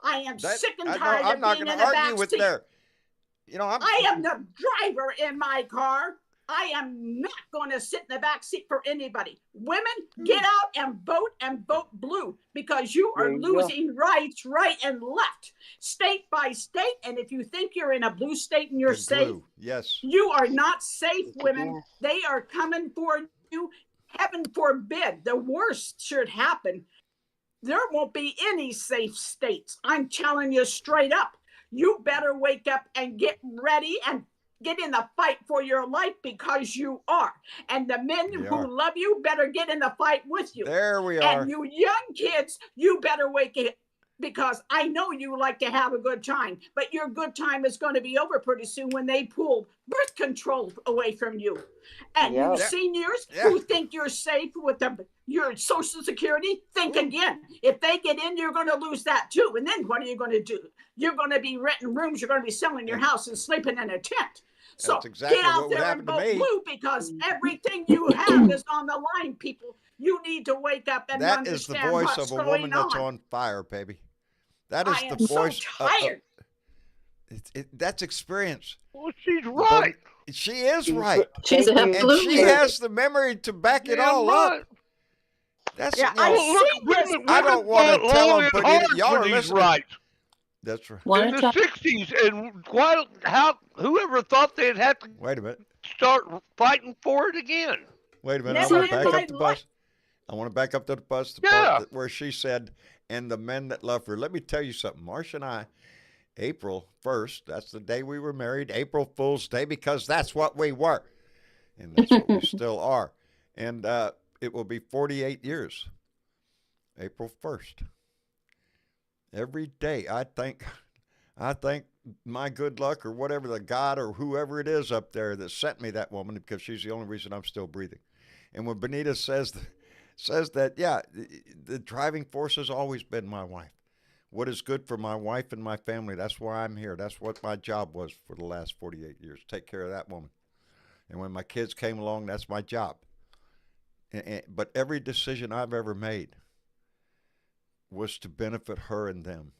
I am sick and tired of being in the back seat. I am the driver in my car. I am not going to sit in the back seat for anybody. Women, get out and vote blue, because you are losing rights right and left, state by state. And if you think you're in a blue state and you're safe, you are not safe, women. They are coming for you. Heaven forbid the worst should happen. There won't be any safe states. I'm telling you straight up. you better wake up and get ready and get in the fight for your life, because you are. And the men who love you better get in the fight with you. There we are. And you young kids, you better wake up, because I know you like to have a good time, but your good time is going to be over pretty soon when they pull birth control away from you. And you seniors who think you're safe with your Social Security, think again. If they get in, you're going to lose that too. And then what are you going to do? You're going to be renting rooms. You're going to be selling your house and sleeping in a tent. So exactly get out there and vote blue, because everything you have is on the line, people. You need to wake up and understand what's going on. That is the voice of a woman that's on fire, baby. That is the voice. So tired. That's experience. Well, she's right. But she is right. She's absolutely and she has the memory to back it all up. That's I don't want to tell them, but y'all are listening. Right. That's right. In the 60s, and whoever thought they'd have to start fighting for it again? Wait a minute. I want to back up the bus. I want to back up to the bus, part where she said, and the men that love her. Let me tell you something. Marcia and I, April 1st, that's the day we were married, April Fool's Day, because that's what we were. And that's what we still are. And it will be 48 years, April 1st. Every day I think my good luck, or whatever, the God or whoever it is up there that sent me that woman, because she's the only reason I'm still breathing. And when Benita says that, the driving force has always been my wife. What is good for my wife and my family, that's why I'm here. That's what my job was for the last 48 years, take care of that woman. And when my kids came along, that's my job. But every decision I've ever made was to benefit her and them,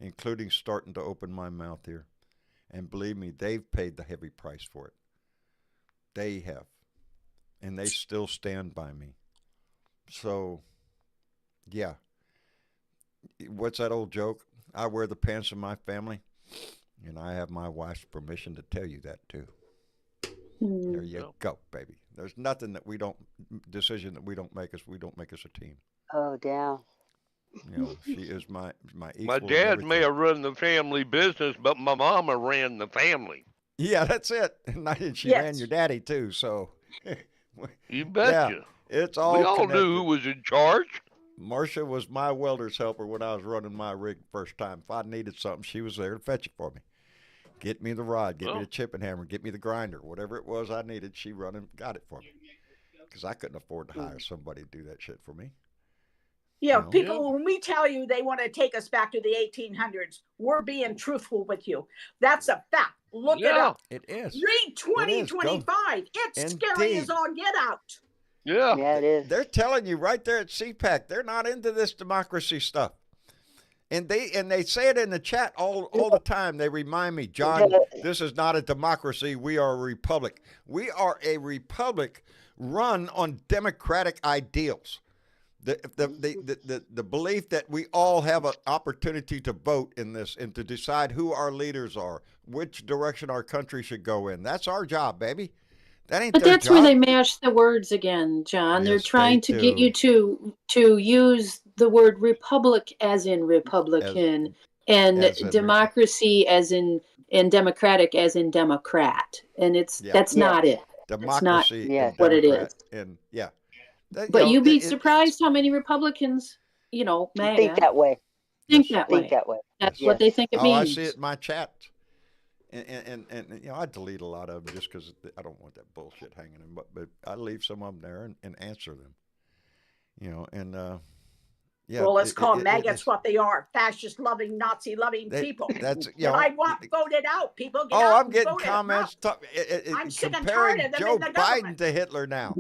including starting to open my mouth here. And believe me, they've paid the heavy price for it. They have. And they still stand by me. So, yeah. What's that old joke? I wear the pants of my family, and I have my wife's permission to tell you that too. There you go, baby. There's nothing that decision that we don't make as a team. Oh, damn. You know, she is my equal. My dad may have run the family business, but my mama ran the family. Yeah, that's it. And she ran your daddy too, so. You betcha. Yeah, it's all we all connected. knew who was in charge. Marcia was my welder's helper when I was running my rig first time. If I needed something, she was there to fetch it for me. Get me the rod, get me the chipping hammer, get me the grinder, whatever it was I needed, she run and got it for me. Because I couldn't afford to hire somebody to do that shit for me. Yeah, people, when we tell you they want to take us back to the 1800s, we're being truthful with you. That's a fact. Look it up. It is. Read 2025. It's scary as all get out. Yeah, it is. They're telling you right there at CPAC, they're not into this democracy stuff. And they say it in the chat all the time. They remind me, John, this is not a democracy. We are a republic. We are a republic run on democratic ideals. The belief that we all have an opportunity to vote in this and to decide who our leaders are, which direction our country should go in. That's our job, baby. That ain't but their that's job. where they mash the words again, John. Yes, they're trying to get you to use the word republic as in Republican and democracy as in democratic as in Democrat. And that's not it. Democracy that's not what it is. And but you'd be surprised how many Republicans, MAGA, think that way. Think that way. That's what they think it means. I see it in my chat. And I delete a lot of them just because I don't want that bullshit hanging in. But I leave some of them there and answer them. Well, let's call them maggots what they are. Fascist-loving, Nazi-loving people. That's I want voted out. People get out. I'm getting comments I'm sick and tired comparing of them Joe in the Biden government. to Hitler now.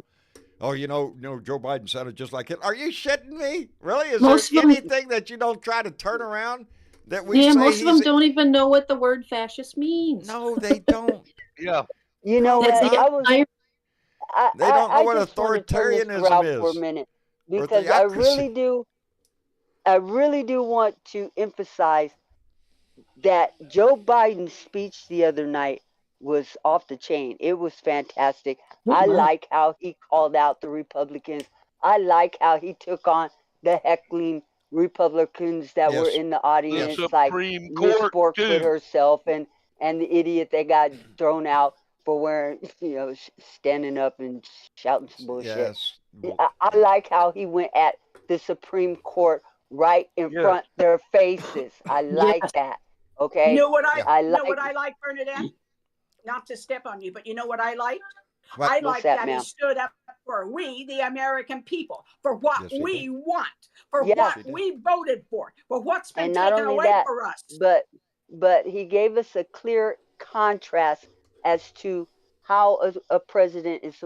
Oh, Joe Biden sounded just like Hitler. Are you shitting me? Really? Is there anything that you don't try to turn around that we say? Yeah, most of them don't even know what the word fascist means. No, they don't. Yeah. You know what? They don't know what authoritarianism is. For a minute, because I really do want to emphasize that Joe Biden's speech the other night was off the chain. It was fantastic. I like how he called out the Republicans. I like how he took on the heckling Republicans that were in the audience, like Miss Borkfoot herself and the idiot that got thrown out for wearing, standing up and shouting some bullshit. Yes. I like how he went at the Supreme Court right in front their faces. I like that. Okay. You know what I like, Bernadette? Not to step on you, but you know what I liked? I like that he stood up for we, the American people, for what we want, for what we voted for what's been taken away for us. But he gave us a clear contrast as to how a president is,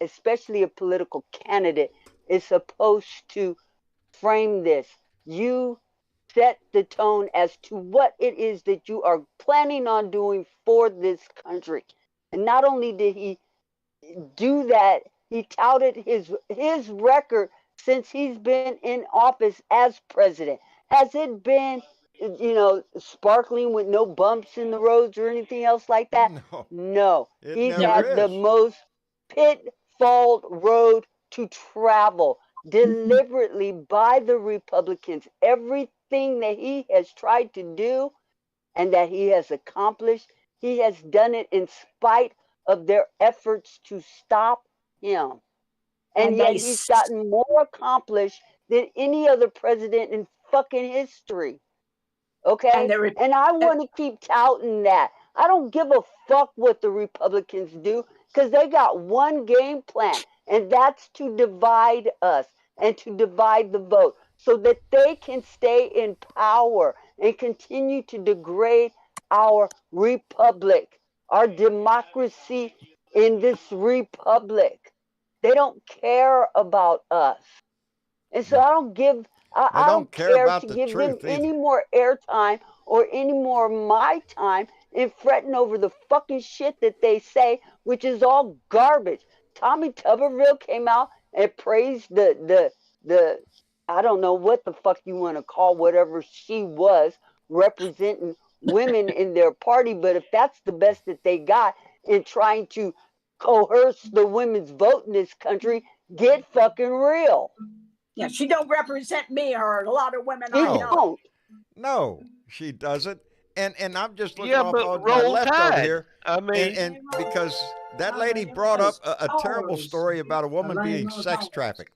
especially a political candidate, is supposed to frame this. You set the tone as to what it is that you are planning on doing for this country. And not only did he do that, he touted his record since he's been in office as president. Has it been, sparkling with no bumps in the roads or anything else like that? No. He's had the most pitfalled road to travel deliberately by the Republicans. Everything that he has tried to do and that he has accomplished, he has done it in spite of their efforts to stop him. And yet he's gotten more accomplished than any other president in fucking history. Okay? And I want to keep touting that. I don't give a fuck what the Republicans do, because they got one game plan, and that's to divide us and to divide the vote so that they can stay in power and continue to degrade our republic, our democracy in this republic. They don't care about us. And so I don't care to give them any more airtime or any more of my time in fretting over the fucking shit that they say, which is all garbage. Tommy Tuberville came out and praised the I don't know what the fuck you want to call whatever she was, representing women in their party. But if that's the best that they got in trying to coerce the women's vote in this country, get fucking real. Yeah, she don't represent me or a lot of women I know. No, she doesn't. And I'm just looking off on my left over here. I mean, and because that lady brought up a terrible story about a woman being sex trafficked.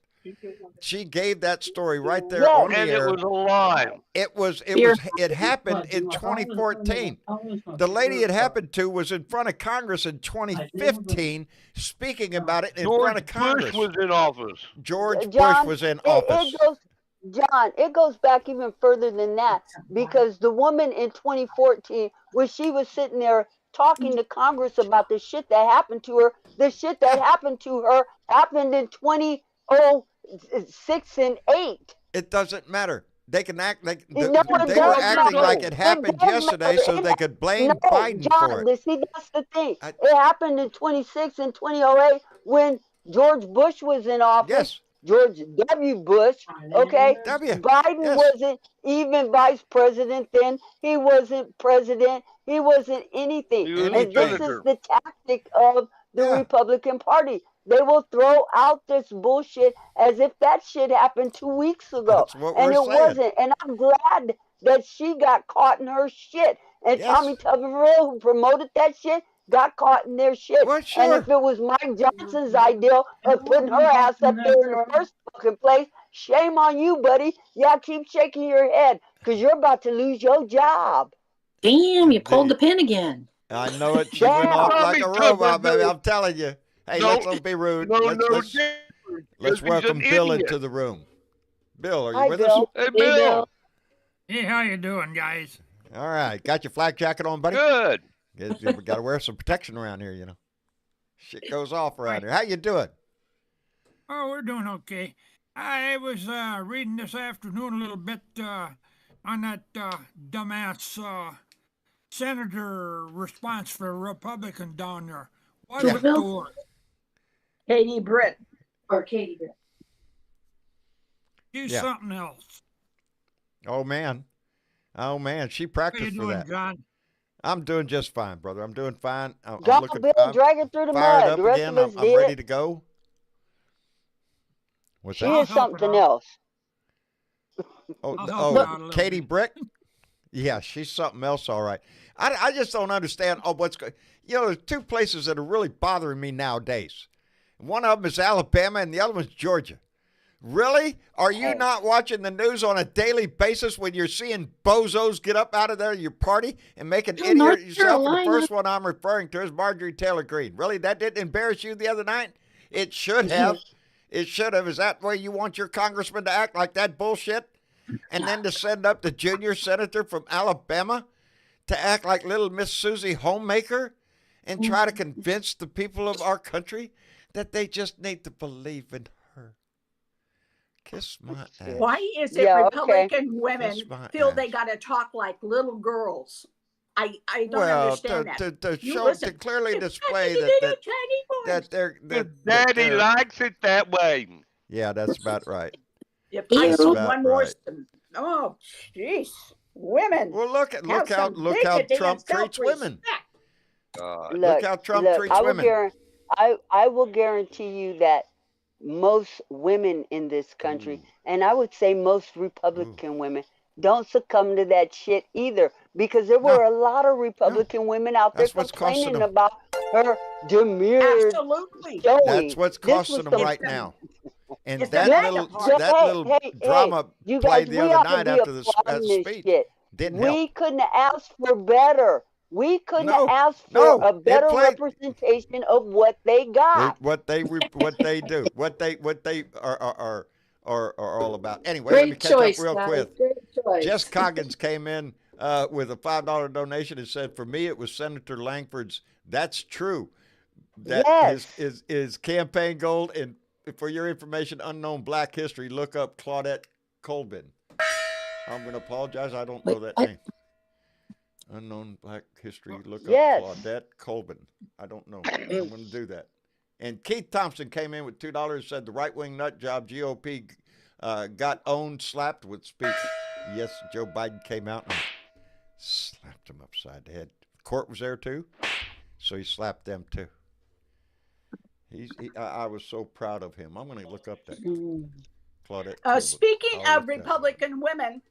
She gave that story right there on the air. And it was a lie. It happened in 2014. The lady it happened to was in front of Congress in 2015, speaking about it in front of Congress. Bush was in office. George Bush was in office. It goes back even further than that, because the woman in 2014, when she was sitting there talking to Congress about the shit that happened to her, the shit that happened to her happened in 2006 and 8. It doesn't matter. They can act like they were acting like it happened yesterday so they could blame Biden for it. See, that's the thing. It happened in 26 and 2008 when George Bush was in office. Yes. George W. Bush, okay? Biden wasn't even vice president then. He wasn't president. He wasn't anything. And this is the tactic of the Republican Party. They will throw out this bullshit as if that shit happened 2 weeks ago. And it wasn't. And I'm glad that she got caught in her shit. And Tommy Tuberville, who promoted that shit, got caught in their shit. Well, sure. And if it was Mike Johnson's idea of putting her ass up there in the first fucking place, shame on you, buddy. Yeah, keep shaking your head, because you're about to lose your job. Damn, you pulled the pin again. I know it. She went off like a robot, baby. I'm telling you. Hey, let's not be rude. Let's welcome Bill into the room. Bill, are you with us? Hey, Bill. Hey, how you doing, guys? All right. Got your flak jacket on, buddy? Good. We got to wear some protection around here, you know. Shit goes off around here. How you doing? Oh, we're doing okay. I was reading this afternoon a little bit on that dumbass senator response for a Republican down there. What a door. Katie Britt. Or Katie Britt. Do something else. Oh, man. She practiced How you doing, for that. John? I'm doing just fine, brother. I'm doing fine. I'm Bill, drag it through the fired mud. up The rest again. of us I'm ready to go. What's She that? is something else. Katie Brick. Yeah, she's something else, all right. I just don't understand what's going. There's two places that are really bothering me nowadays. One of them is Alabama, and the other one's Georgia. Really? Are you not watching the news on a daily basis when you're seeing bozos get up out of there, your party, and make an idiot of yourself? And the first one I'm referring to is Marjorie Taylor Greene. Really? That didn't embarrass you the other night? It should have. It should have. Is that the way you want your congressman to act, like that bullshit? And then to send up the junior senator from Alabama to act like little Miss Susie Homemaker and try to convince the people of our country that they just need to believe in her. Kiss my ass. Why is it Republican women feel they got to talk like little girls? I don't understand that. To clearly display that they're Daddy likes it that way. Yeah, that's about right. If I see one more, oh, jeez, women. Well, look how Trump treats women. Look how Trump treats women. I will guarantee you that most women in this country, and I would say most Republican women, don't succumb to that shit either, because there were a lot of Republican women out there complaining about her demure. Absolutely. That's what's costing them right now. And that little drama played the other night after the speech. We couldn't have asked for better. We couldn't have asked for a better representation of what they got. What they do. What they are all about. Anyway, let me catch up real quick. Jess Coggins came in with a $5 donation and said, for me, it was Senator Langford's. That's true. That is campaign gold. And for your information, unknown Black history, look up Claudette Colvin. I'm going to apologize. I don't know that name. Unknown Black history, look up Claudette Colvin. I don't know. I'm going to do that. And Keith Thompson came in with $2 and said the right-wing nut job GOP got owned, slapped with speech. Yes, Joe Biden came out and slapped him upside the head. Court was there too, so he slapped them too. I was so proud of him. I'm going to look up that. Claudette. Speaking of Republican women,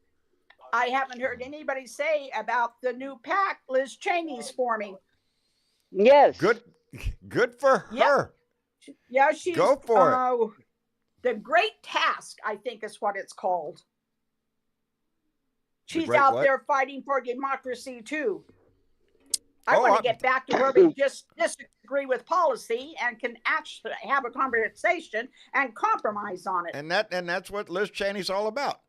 I haven't heard anybody say about the new PAC Liz Cheney's forming. Yes. Good for her. Yeah, she's go for it. The Great Task, I think is what it's called. She's out there fighting for democracy too. I want to get back to where we just disagree with policy and can actually have a conversation and compromise on it. And that's what Liz Cheney's all about.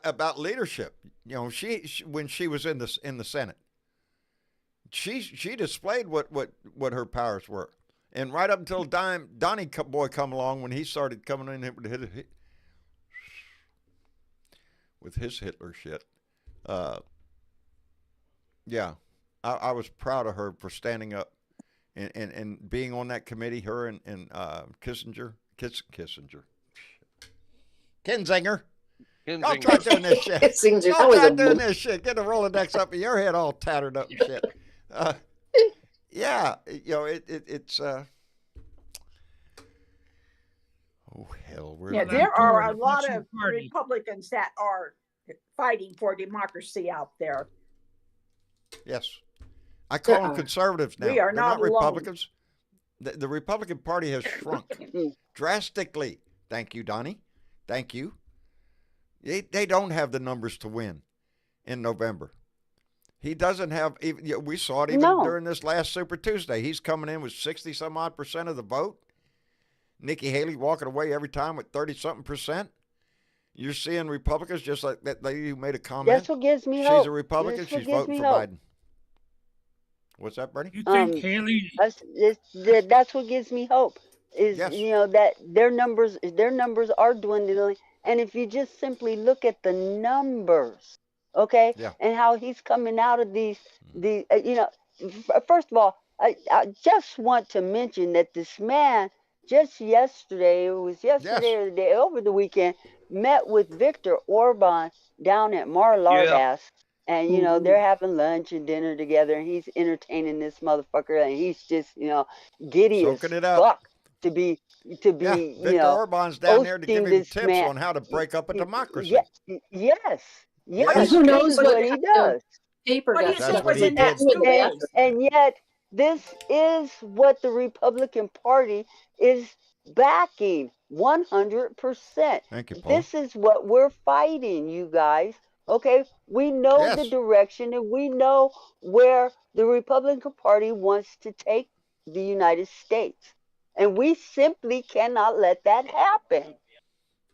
About leadership. She when she was in the Senate, she displayed what her powers were. And right up until Donnie boy come along, when he started coming in with his Hitler shit. I was proud of her for standing up and being on that committee. Her and Kinzinger. Don't try doing this shit. Don't try doing this shit. Get the Rolodex up in your head all tattered up and shit. It's oh hell, there are a lot of Republicans that are fighting for democracy out there. Yes, I call them conservatives now. We are not Republicans. The Republican Party has shrunk drastically. Thank you, Donnie. Thank you. They don't have the numbers to win in November. He doesn't have even. We saw it even during this last Super Tuesday. He's coming in with 60-some-odd% of the vote. Nikki Haley walking away every time with 30-something%. You're seeing Republicans just like that lady who made a comment. That's what gives me hope. She's a Republican. She's voting for Biden. What's that, Bernie? You think Haley? That's what gives me hope. Is that their numbers are dwindling. And if you just simply look at the numbers, and how he's coming out of these, first of all, I just want to mention that this man just yesterday, or the day over the weekend, met with Viktor Orban down at Mar-a-Lago. And, they're having lunch and dinner together, and he's entertaining this motherfucker, and he's just, giddy as fuck to be to be, Viktor Orban's down there to give him tips on how to break up a democracy. Yes. Who knows this is what he does. Paper What do you got think stuck was in in that suitcase? And yet, this is what the Republican Party is backing 100%. Thank you, Paul. This is what we're fighting, you guys. Okay, we know the direction and we know where the Republican Party wants to take the United States. And we simply cannot let that happen.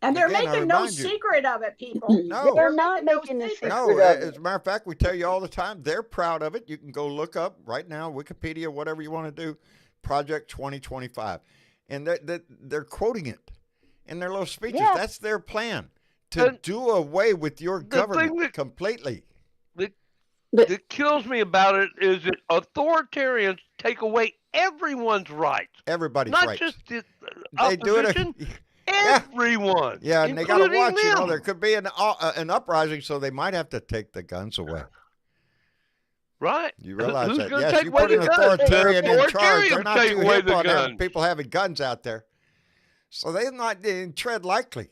And they're making no secret of it, people. No, they're not making a secret of it. As a matter of fact, we tell you all the time, they're proud of it. You can go look up right now, Wikipedia, whatever you want to do, Project 2025. And they're quoting it in their little speeches. Yeah. That's their plan, to do away with your government completely. That kills me about it is that authoritarians take away everyone's rights. Everybody's rights. Not just the they opposition. Do it. Everyone. Yeah, and they got to watch. You know, there could be an uprising, so they might have to take the guns away. Right. You realize that? Yes, you put an authoritarian in charge. They're not too hip on having people having guns out there, so they're not tread lightly.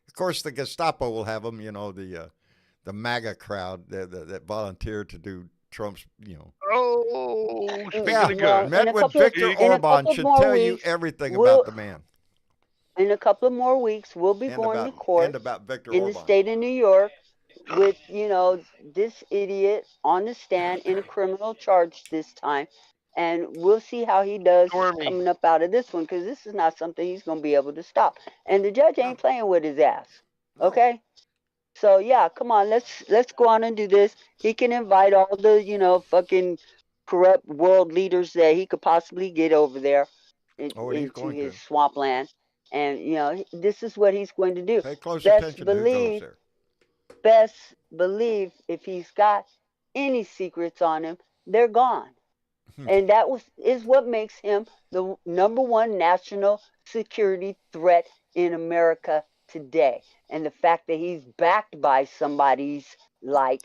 Of course, the Gestapo will have them. You know, the MAGA crowd that volunteered to do Trump's. You know. Oh, speaking of guns, met with Viktor Orban should tell you everything about the man. In a couple of more weeks, we'll be going to court in the state of New York with, this idiot on the stand in a criminal charge this time. And we'll see how he does coming up out of this one, because this is not something he's going to be able to stop. And the judge ain't playing with his ass. Okay? So, yeah, come on. Let's go on and do this. He can invite all the, fucking corrupt world leaders that he could possibly get over there into his swampland. And, this is what he's going to do. Pay close attention to who goes there. Best believe if he's got any secrets on him, they're gone. And that is what makes him the #1 national security threat in America today. And the fact that he's backed by somebody like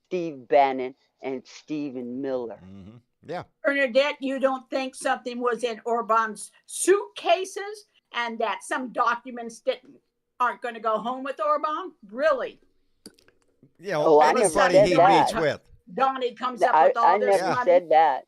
Steve Bannon and Stephen Miller. Mm-hmm. Yeah. Bernadette, you don't think something was in Orban's suitcases? And that some documents aren't going to go home with Orban? Really? Anybody he meets with. Donnie comes up with all this money. I never said that.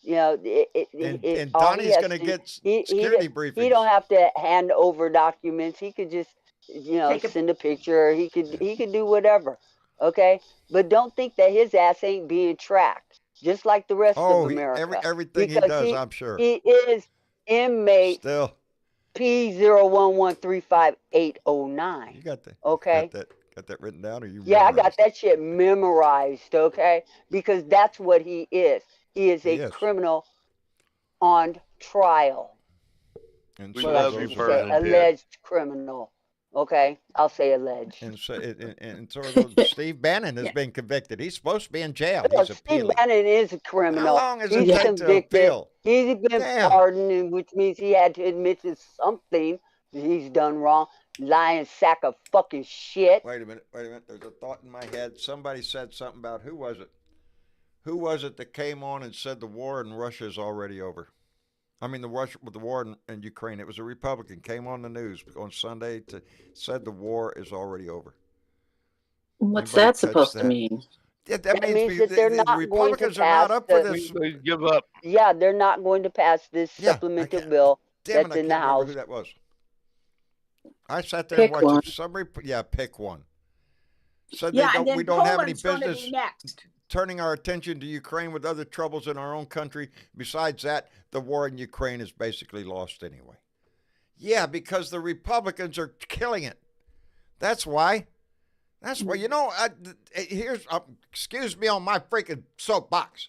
And Donnie's going to get security briefings. He don't have to hand over documents. He could just, send a picture. He could do whatever. Okay? But don't think that his ass ain't being tracked, just like the rest of America. Everything he does, I'm sure. He is inmate. Still. P011358809. You got that? Okay. Got that written down, or you? Yeah, I got that shit memorized. Okay, because that's what he is. He is a criminal on trial. And we love you, alleged criminal. Okay, I'll say alleged. And so Steve Bannon has been convicted. He's supposed to be in jail. He's Steve Bannon is a criminal. How long is it take to appeal? He's been pardoned, which means he had to admit to something that he's done wrong. Lying sack of fucking shit. Wait a minute. There's a thought in my head. Somebody said something about who was it? Who was it that came on and said the war in Russia is already over? I mean, the war in Ukraine. It was a Republican came on the news on Sunday said the war is already over. What's that supposed to mean? That means that they're not Republicans going to pass are not up for this. They give up. Yeah, they're not going to pass this supplemental bill that's in the House. Who that was? I sat there and watched somebody. Yeah, pick one. Said we don't have any business turning our attention to Ukraine with other troubles in our own country. Besides that, the war in Ukraine is basically lost anyway. Yeah, because the Republicans are killing it. That's why. Excuse me on my freaking soapbox.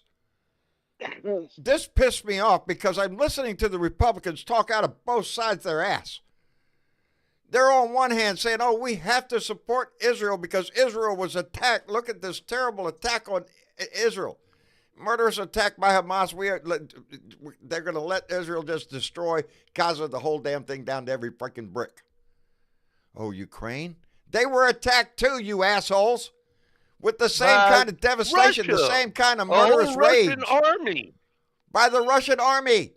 This pissed me off because I'm listening to the Republicans talk out of both sides of their ass. They're on one hand saying, we have to support Israel because Israel was attacked. Look at this terrible attack on Israel. Murderous attack by Hamas. They're going to let Israel just destroy Gaza, the whole damn thing down to every freaking brick. Oh, Ukraine? They were attacked too, you assholes. With the same kind of devastation, the same kind of murderous rage. Russian army. By the Russian army.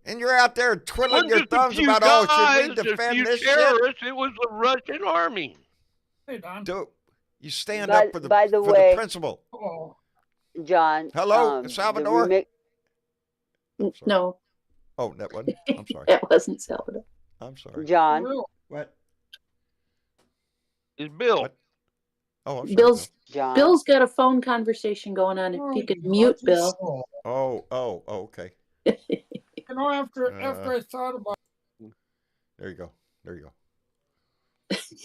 And you're out there twiddling your just a thumbs few about, guys, should we defend a few this terrorists. shit? It was the Russian army. Hey, Don. Dude, you stand up for the principle. Oh. John. Hello, Salvador? No. Oh, that wasn't? I'm sorry. That wasn't Salvador. I'm sorry. John. What? It's Bill. What? Oh, I'm sorry. Bill's got a phone conversation going on. If you could mute Bill. Oh, okay. After I thought about it. There you go.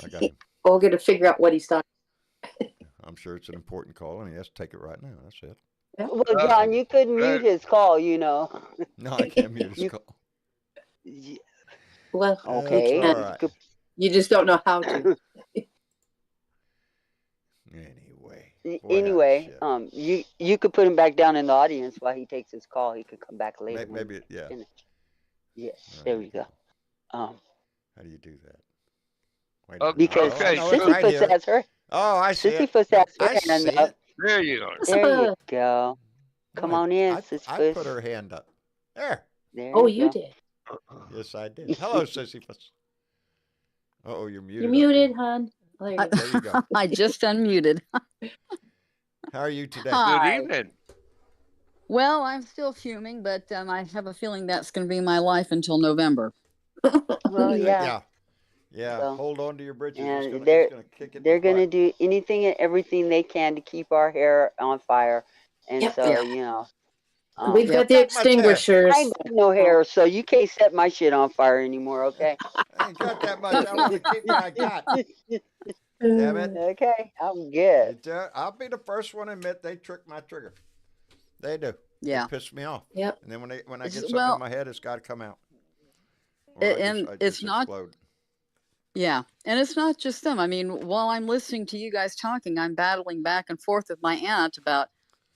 I got him. We'll get to figure out what he's talking. I'm sure it's an important call, and he has to take it right now. That's it. Yeah. Well, John, you couldn't mute his call, No, I can't mute his call. Yeah. Well, okay. Right. You just don't know how to. Anyway, you could put him back down in the audience while he takes his call. He could come back later. Maybe yeah. Yes, there we go. How do you do that? Because Sisyphus has her. Oh, I see. Sisyphus has her hand up. There you are. There you go. Come on in, Sisyphus. I put her hand up. There you did. Yes, I did. Hello, Sisyphus. Uh-oh, you're muted. You're muted, hon. There you go. I just unmuted. How are you today? Good evening. Well, I'm still fuming, but I have a feeling that's going to be my life until November. Well, yeah. So, hold on to your britches. And they're going to do anything and everything they can to keep our hair on fire. And you know. We've got the extinguishers. I ain't got no hair, so you can't set my shit on fire anymore, okay? I ain't got that much. I want to keep what I got. Damn it. Okay, I'm good. I'll be the first one to admit they trick my trigger. They do. Yeah. They piss me off. Yep. And then when I get something in my head, it's got to come out. It's not. Explode. Yeah, and it's not just them. I mean, while I'm listening to you guys talking, I'm battling back and forth with my aunt about,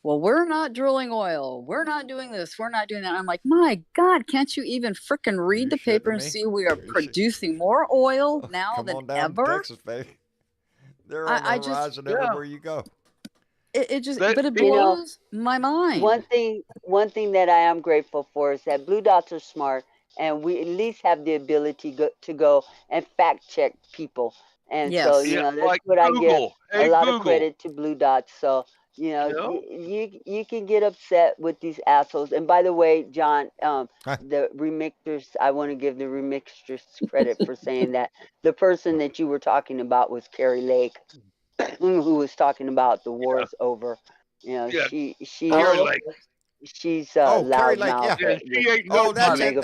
well, we're not drilling oil. We're not doing this. We're not doing that. I'm like, my God, can't you even frickin' read the paper and see we are producing more oil now than ever? Texas, baby. They're on the horizon everywhere you go. It blows my mind. One thing that I am grateful for is that Blue Dots are smart, and we at least have the ability to go and fact check people. And so, that's like what Google. I give a lot of credit to Blue Dots. So, you can get upset with these assholes. And by the way, John, the remixers, I want to give the remixers credit for saying that the person that you were talking about was Carrie Lake, who was talking about the war's over. She's loud mouth. She ain't nobody.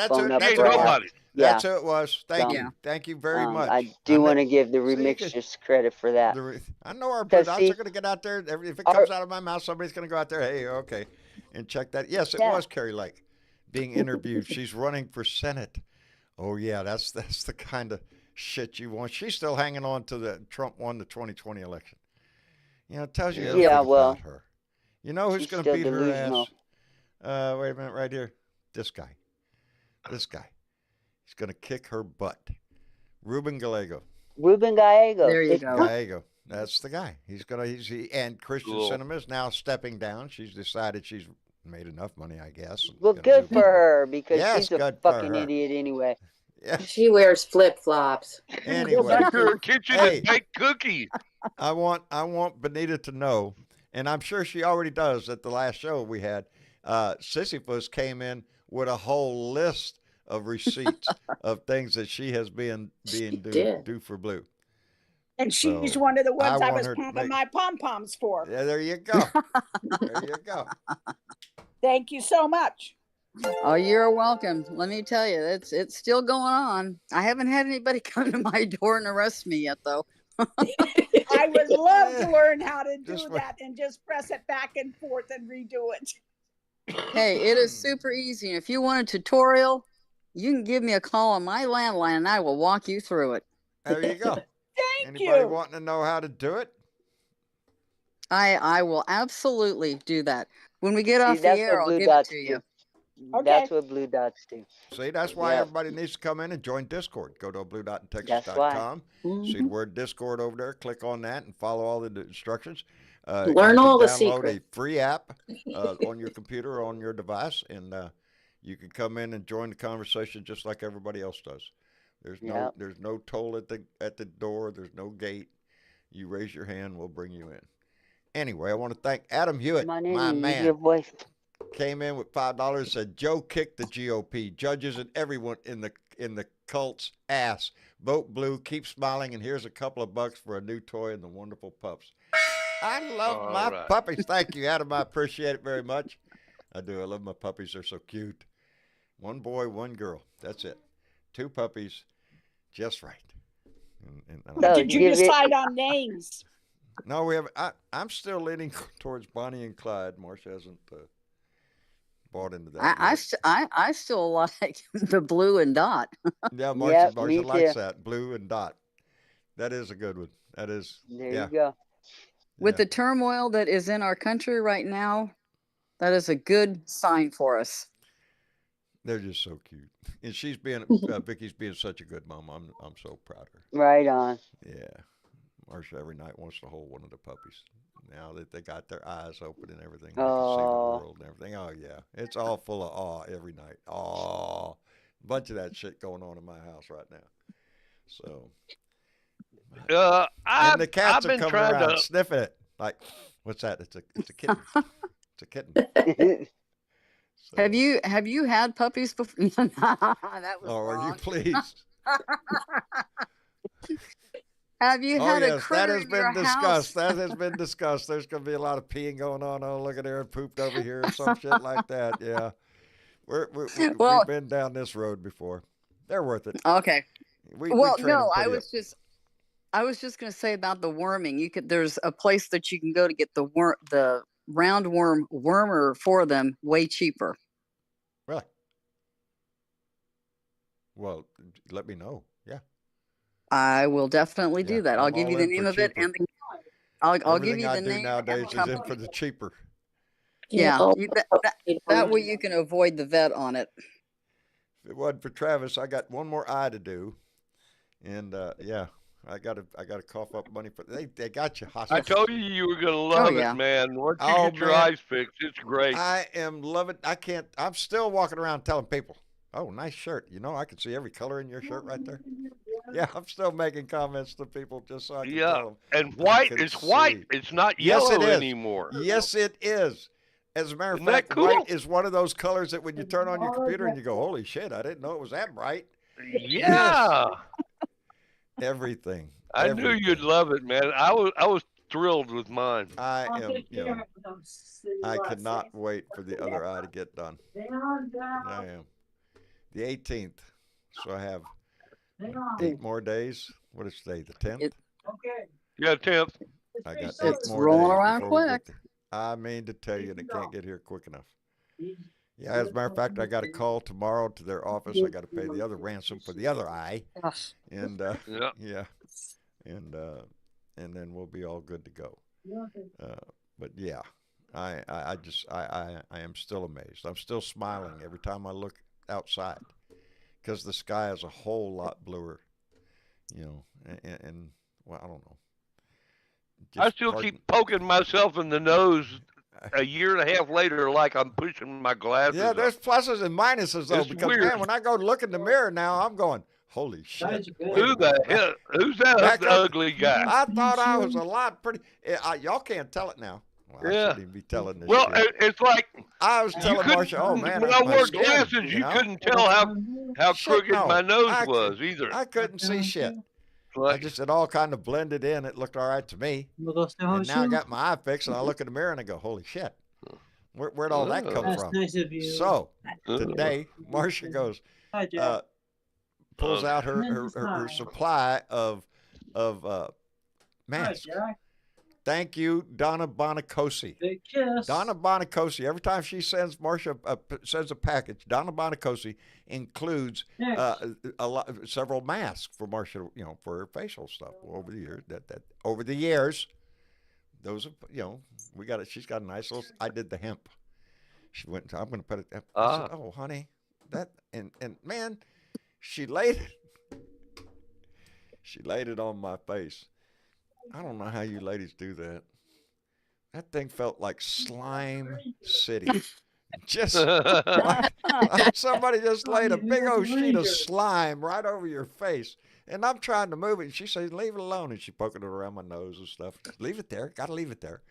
That's who it was. Thank you very much. I do want to give the remixers credit for that. I know our Blue Dots are going to get out there. If it comes out of my mouth, somebody's going to go out there. Hey, okay, and check that. Yes, it was Carrie Lake being interviewed. She's running for Senate. Oh yeah, that's the kind of shit you want. She's still hanging on to the Trump won the 2020 election. It tells you everything about her. You know who's going to beat her ass? Wait a minute, right here. This guy. He's going to kick her butt. Ruben Gallego. There you go. Gallego. That's the guy. And Christian Cinema is now stepping down. She's decided she's made enough money, I guess. Well, good for her, because she's a fucking idiot anyway. Yeah. She wears flip-flops. Anyway. Go back to her kitchen and bake cookies. I want Benita to know, and I'm sure she already does at the last show we had, Sisyphus came in with a whole list of receipts of things that she has been do for Blue. And she's one of the ones I was pumping my pom-poms for. Yeah, there you go. Thank you so much. Oh, you're welcome. Let me tell you, it's still going on. I haven't had anybody come to my door and arrest me yet, though. I would love to learn how to do that and just press it back and forth and redo it. Hey, it is super easy. If you want a tutorial, you can give me a call on my landline and I will walk you through it. There you go. Anybody wanting to know how to do it? I will absolutely do that. When we get off the air, I'll give it to you. Okay. That's what Blue Dots do. See, that's why everybody needs to come in and join Discord. Go to bluedotintexas.com. See the word Discord over there. Click on that and follow all the instructions. Learn all the secrets. Download a free app on your computer or on your device, and You can come in and join the conversation just like everybody else does. There's no toll at the door. There's no gate. You raise your hand, we'll bring you in. Anyway, I want to thank Adam Hewitt, my man. Your voice. Came in with $5. Said Joe kicked the GOP judges and everyone in the cult's ass. Vote blue, keep smiling, and here's a couple of bucks for a new toy and the wonderful pups. I love my puppies. Thank you, Adam. I appreciate it very much. I do. I love my puppies. They're so cute. One boy, one girl. That's it. 2 puppies, just right. Did you decide on names? No, we haven't. I'm still leaning towards Bonnie and Clyde. Marcia hasn't bought into that. I still like the Blue and Dot. Yeah, Marcia likes that. Blue and Dot. That is a good one. That is. There you go. With the turmoil that is in our country right now, that is a good sign for us. They're just so cute, and she's Vicky's being such a good mom. I'm so proud of her. Right on. Yeah, Marcia every night wants to hold one of the puppies. Now that they got their eyes open and everything, they can see the world and everything. Oh yeah, it's all full of awe every night. Awe, bunch of that shit going on in my house right now. So, and the cats are coming around sniffing it. Like, what's that? It's a kitten. It's a kitten. So. Have you had puppies before? That was wrong. Are you pleased? Have you had a critter that has in been your discussed. house? That has been discussed. There's going to be a lot of peeing going on. Oh, look at there, pooped over here, or some shit like that. Yeah, we've been down this road before. They're worth it. Okay. I was just going to say about the worming. There's a place that you can go to get the roundworm wormer for them way cheaper. Really? Well, let me know. Yeah. I will definitely do that. I'll give you the name of it and I'll give you the name. Nowadays is in for the cheaper. Yeah. That way you can avoid the vet on it. If it wasn't for Travis, I got one more eye to do. And I got to cough up money for they got you hospital. I told you were gonna love it, man. Once you get your eyes fixed, it's great. I am loving. I'm still walking around telling people, "Oh, nice shirt." I can see every color in your shirt right there. Yeah, I'm still making comments to people just so I can tell them. And white is white. It's not yellow anymore. Yes, it is. As a matter of fact, cool? White is one of those colors that when you turn on your computer and you go, "Holy shit! I didn't know it was that bright." Yeah. Everything. I knew you'd love it, man. I was thrilled with mine. I am. I cannot wait for the other eye to get done. I am. The 18th. So I have 8 more days. What is today? The 10th? Yeah, 10th. I got 8 it's more rolling days around quick. I mean to tell you, they can't get here quick enough. Yeah, as a matter of fact, I got a call tomorrow to their office. I got to pay the other ransom for the other eye, and and then we'll be all good to go. But yeah, I am still amazed. I'm still smiling every time I look outside because the sky is a whole lot bluer, and well, I don't know. I still keep poking myself in the nose a year and a half later, like I'm pushing my glasses. Yeah, there's pluses and minuses though, because man, when I go look in the mirror now, I'm going, holy shit! Who the hell? Who's that ugly guy? I thought I was a lot pretty. Y'all can't tell it now. Well, I shouldn't even be telling this. Well, shit. It's like I was telling Marcia, oh man, when I wore glasses, you couldn't tell how crooked my nose was either. I couldn't see shit. I just, it all kind of blended in. It looked all right to me. And now I got my eye fixed, and I look in the mirror and I go, holy shit. Where'd all that come from? Nice of you. So today, Marcia goes, pulls out her supply of masks. Thank you, Donna Bonacosi. Big kiss. Donna Bonacosi. Every time she sends Marcia sends a package, Donna Bonacosi includes several masks for Marcia, for her facial stuff over the years. Over the years, those we got it. She's got a nice little. I did the hemp. She went. I'm going to put it. I said, oh, honey, that and man, she laid it. She laid it on my face. I don't know how you ladies do that. That thing felt like Slime City. Just like somebody just laid a big old sheet of slime right over your face. And I'm trying to move it. And she says, leave it alone. And she's poking it around my nose and stuff. Leave it there. Got to leave it there.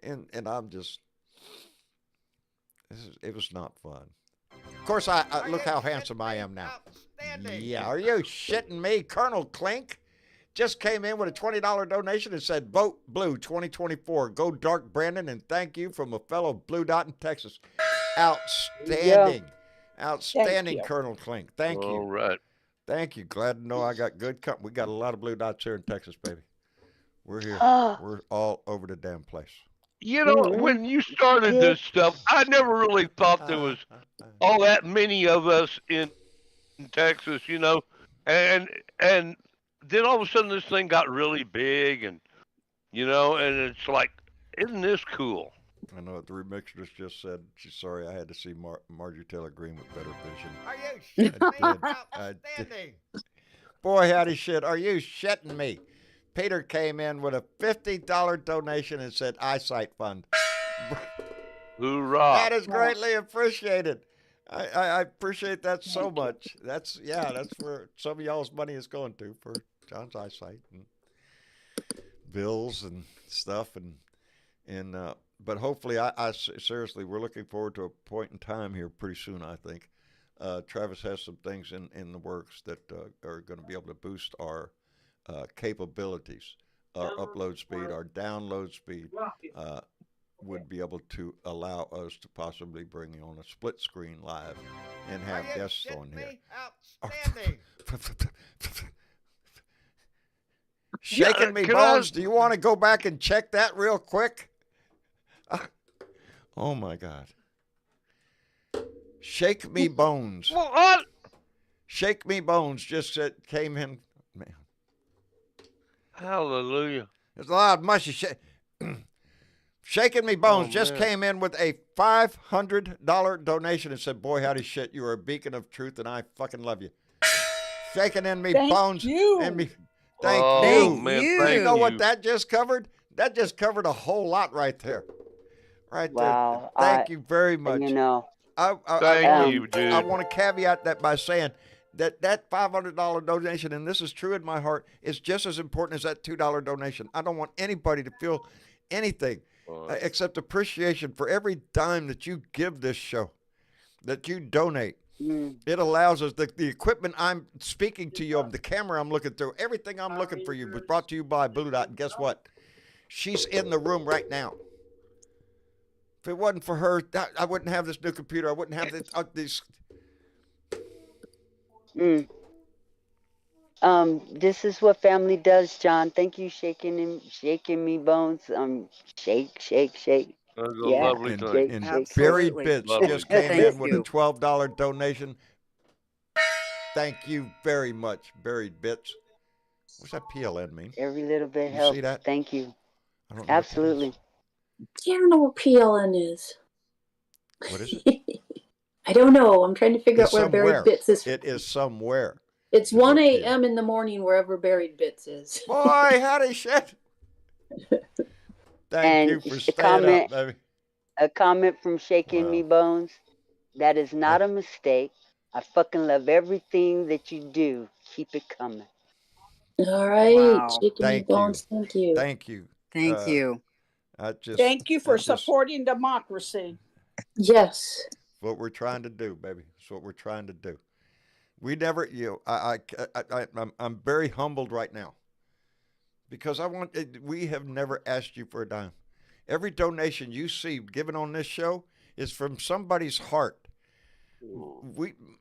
And I'm just, it was not fun. Of course, I look how handsome I am now. Yeah, are you shitting me? Colonel Clink just came in with a $20 donation and said, vote blue 2024. Go dark, Brandon, and thank you from a fellow Blue Dot in Texas. Outstanding. Yeah. Outstanding, Colonel Clink. Thank you. All right. Thank you. Glad to know I got good company. We got a lot of Blue Dots here in Texas, baby. We're here. We're all over the damn place. You know, when you started this stuff, I never really thought there was all that many of us in Texas, you know, and then all of a sudden this thing got really big, and you know, and it's like, isn't this cool? I know what the remixers just said. She's sorry I had to see Marjorie Taylor Greene with better vision. Are you shitting me? Outstanding. Boy, howdy shit. Are you shitting me? Peter came in with a $50 donation and said eyesight fund. Hoorah. That is greatly appreciated. I appreciate that so much. That's where some of y'all's money is going to, for John's eyesight and bills and stuff, and but hopefully, I seriously, we're looking forward to a point in time here pretty soon, I think. Travis has some things in the works that are going to be able to boost our capabilities, our upload speed, our download speed, would be able to allow us to possibly bring on a split screen live and have guests on here. Outstanding. Shaking me bones. Do you want to go back and check that real quick? Oh my God. Shake me bones. What? Shake me bones just came in. Man. Hallelujah. There's a lot of mushy shit. Shaking me bones just came in with a $500 donation and said, boy, howdy shit, you are a beacon of truth and I fucking love you. Shaking in me bones. And me. Thank you. Man, you know what that just covered? That just covered a whole lot right there. Right wow. there. Thank you very much. You know. Thank you, dude. I want to caveat that by saying that $500 donation, and this is true in my heart, is just as important as that $2 donation. I don't want anybody to feel anything except appreciation for every dime that you give this show, that you donate. It allows us, the equipment I'm speaking to you, the camera I'm looking through, everything I'm looking for you was brought to you by Blue Dot. And guess what? She's in the room right now. If it wasn't for her, I wouldn't have this new computer. I wouldn't have these. This is what family does, John. Thank you, shaking me bones. Shake. That's a lovely thing. And Buried Bits just came in with a $12 donation. Thank you very much, Buried Bits. What's that PLN mean? Every little bit helps. See that? Thank you. I don't know. Absolutely. I don't know what PLN is. What is it? I don't know. I'm trying to figure out where Buried Bits is. It is somewhere. It's 1 a.m. in the morning wherever Buried Bits is. Boy, howdy shit. Thank you for staying up, baby. A comment from Shaking Me Bones. That is not a mistake. I fucking love everything that you do. Keep it coming. All right. Shaking Me Bones. Thank you. Thank you. Thank you. Thank you for supporting democracy. Yes. What we're trying to do, baby. It's what we're trying to do. We never, I'm very humbled right now because we have never asked you for a dime. Every donation you see given on this show is from somebody's heart.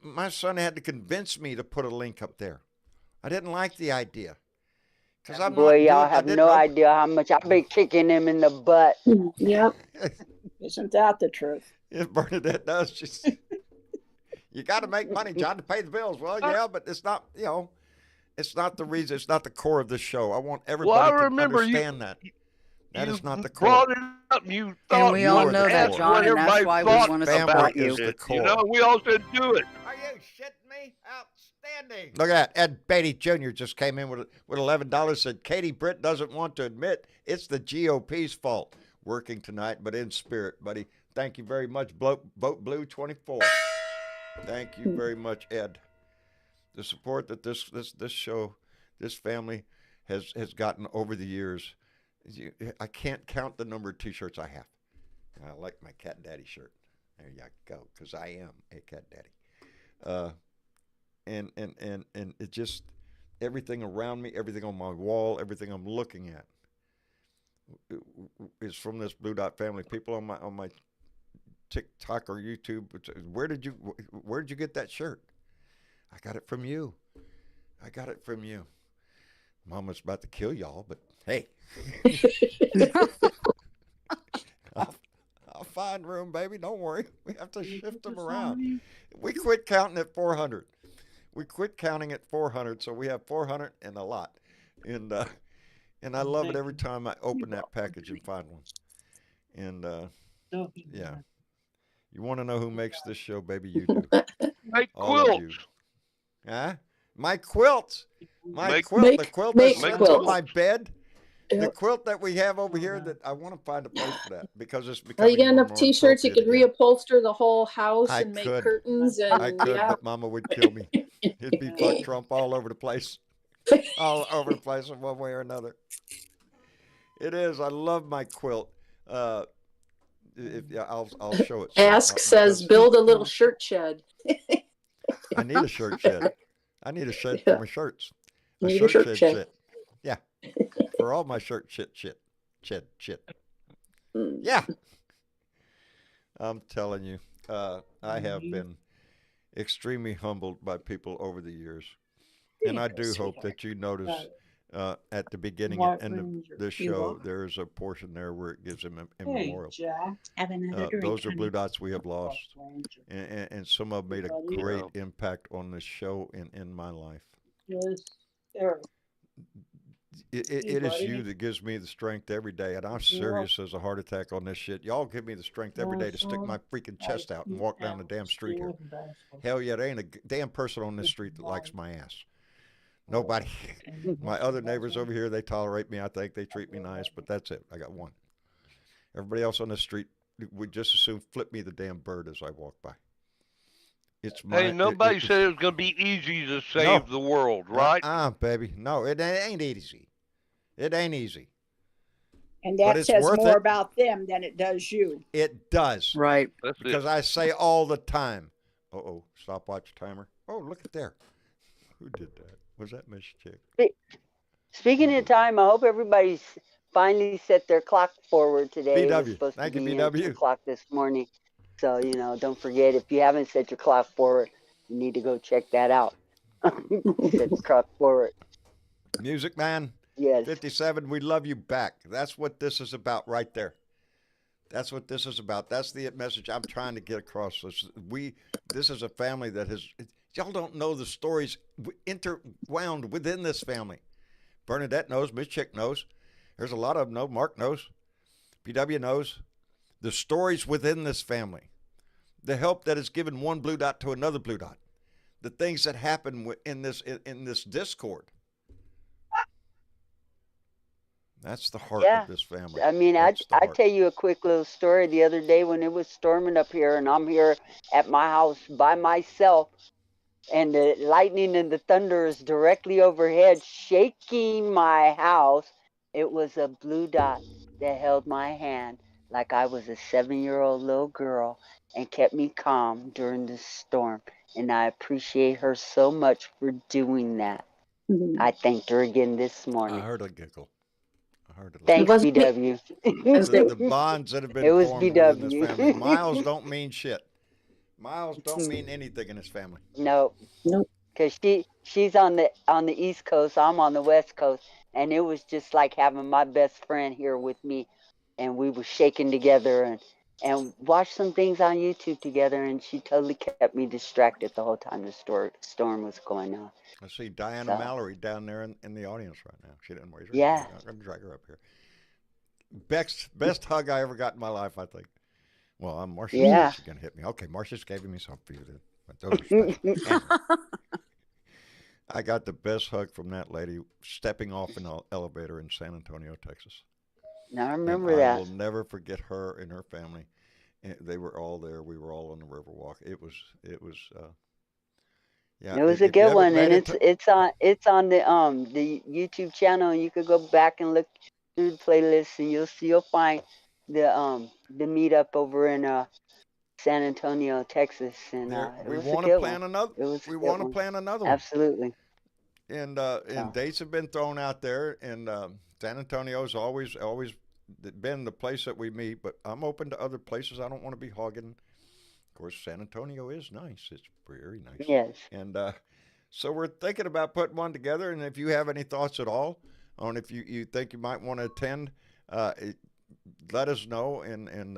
My son had to convince me to put a link up there. I didn't like the idea. Y'all have no idea how much I've been kicking him in the butt. Yep. Isn't that the truth? Yes, Bernadette does. You got to make money, John, to pay the bills. Well, yeah, but it's not, it's not the reason. It's not the core of the show. I want everybody to understand that. That is not the core. Brought it up. You thought and we all know that, John, and that's why we want to support you. You know, we all said do it. Are you shitting me? Outstanding. Look at that. Ed Beatty Jr. just came in with $11, said Katie Britt doesn't want to admit it's the GOP's fault. Working tonight, but in spirit, buddy. Thank you very much, Vote Blue 24. Thank you very much, Ed. The support that this show, this family has gotten over the years. I can't count the number of T-shirts I have. I like my cat daddy shirt. There you go, because I am a cat daddy. And it just, everything around me, everything on my wall, everything I'm looking at is from this Blue Dot family. People on my TikTok or YouTube, where did you get that shirt? I got it from you. I got it from you. Mama's about to kill y'all, but hey. I'll find room, baby. Don't worry. We have to shift them around. We quit counting at 400. We quit counting at 400, so we have 400 and a lot. And I love it every time I open that package and find one. And yeah. You want to know who makes this show, baby? You do. My all of you. Huh? My quilts. My quilt. The quilt that's on my bed. The quilt that we have over here, that I want to find a place for that because it's becoming. You got enough T-shirts, you could reupholster the whole house and make curtains. And I could, but Mama would kill me. It'd be fuck Trump all over the place, all over the place in one way or another. It is. I love my quilt. I'll show it. Ask says, build a little shirt shed. I need a shirt shed. I need a shed for my shirts. A shirt shed. Yeah. For all my shirt shit. Yeah. I'm telling you, I have been extremely humbled by people over the years. And I do hope that you notice at the beginning and end of the show, there is a portion there where it gives him a memorial. Those are Blue Dots we have lost. And some have made a great impact on this show and in my life. It is you that gives me the strength every day, and I'm serious as a heart attack on this shit. Y'all give me the strength every day to stick my freaking chest out and walk down the damn street here. Hell yeah, there ain't a damn person on this street that likes my ass. Nobody. My other neighbors over here, they tolerate me. I think they treat me nice, but that's it. I got one. Everybody else on the street would just as soon flip me the damn bird as I walk by. Hey, nobody said it was going to be easy to save the world, right? Baby. No, it ain't easy. It ain't easy. And that says more about them than it does you. It does. Right. Because I say all the time. Uh-oh, stopwatch timer. Oh, look at there. Who did that? Was that Miss Chick? Speaking of time, I hope everybody's finally set their clock forward today. BW. Thank you, BW. Clock this morning. So, don't forget, if you haven't set your clock forward, you need to go check that out. Set the clock forward. Music Man. Yes. 57, we love you back. That's what this is about right there. That's what this is about. That's the message I'm trying to get across. This is a family that has, y'all don't know the stories interwound within this family. Bernadette knows, Miss Chick knows. There's a lot of them know. Mark knows. BW knows. The stories within this family, the help that is given one Blue Dot to another Blue Dot, the things that happen in this discord. That's the heart of this family. I mean, I tell you a quick little story. The other day when it was storming up here, and I'm here at my house by myself, and the lightning and the thunder is directly overhead, shaking my house. It was a Blue Dot that held my hand like I was a 7-year-old little girl and kept me calm during the storm. And I appreciate her so much for doing that. Mm-hmm. I thanked her again this morning. I heard a giggle. Thanks, BW. The bonds that have been formed in this family. Miles don't mean shit. Miles don't mean anything in this family. Nope. Because she's on the East Coast, I'm on the West Coast, and it was just like having my best friend here with me. And we were shaking together and watched some things on YouTube together, and she totally kept me distracted the whole time the storm was going on. I see Diana Mallory down there in the audience right now. She didn't raise her hand. I'm going to drag her up here. Best hug I ever got in my life, I think. Well, I'm Marcia. Yeah. She's going to hit me. Okay, Marcia's giving me something for you. But those are special. I got the best hug from that lady stepping off in an elevator in San Antonio, Texas. Now I remember that. I will never forget her and her family. They were all there. We were all on the Riverwalk. It was yeah. It was a good one, and it's on the YouTube channel, and you could go back and look through the playlist, and you'll find the meetup over in San Antonio, Texas, and we want to plan another. We want to plan another one. Absolutely. And dates have been thrown out there, and San Antonio's always been the place that we meet. But I'm open to other places. I don't want to be hogging. Of course, San Antonio is nice. It's very nice. Yes. And so we're thinking about putting one together. And if you have any thoughts at all on if you think you might want to attend, let us know. And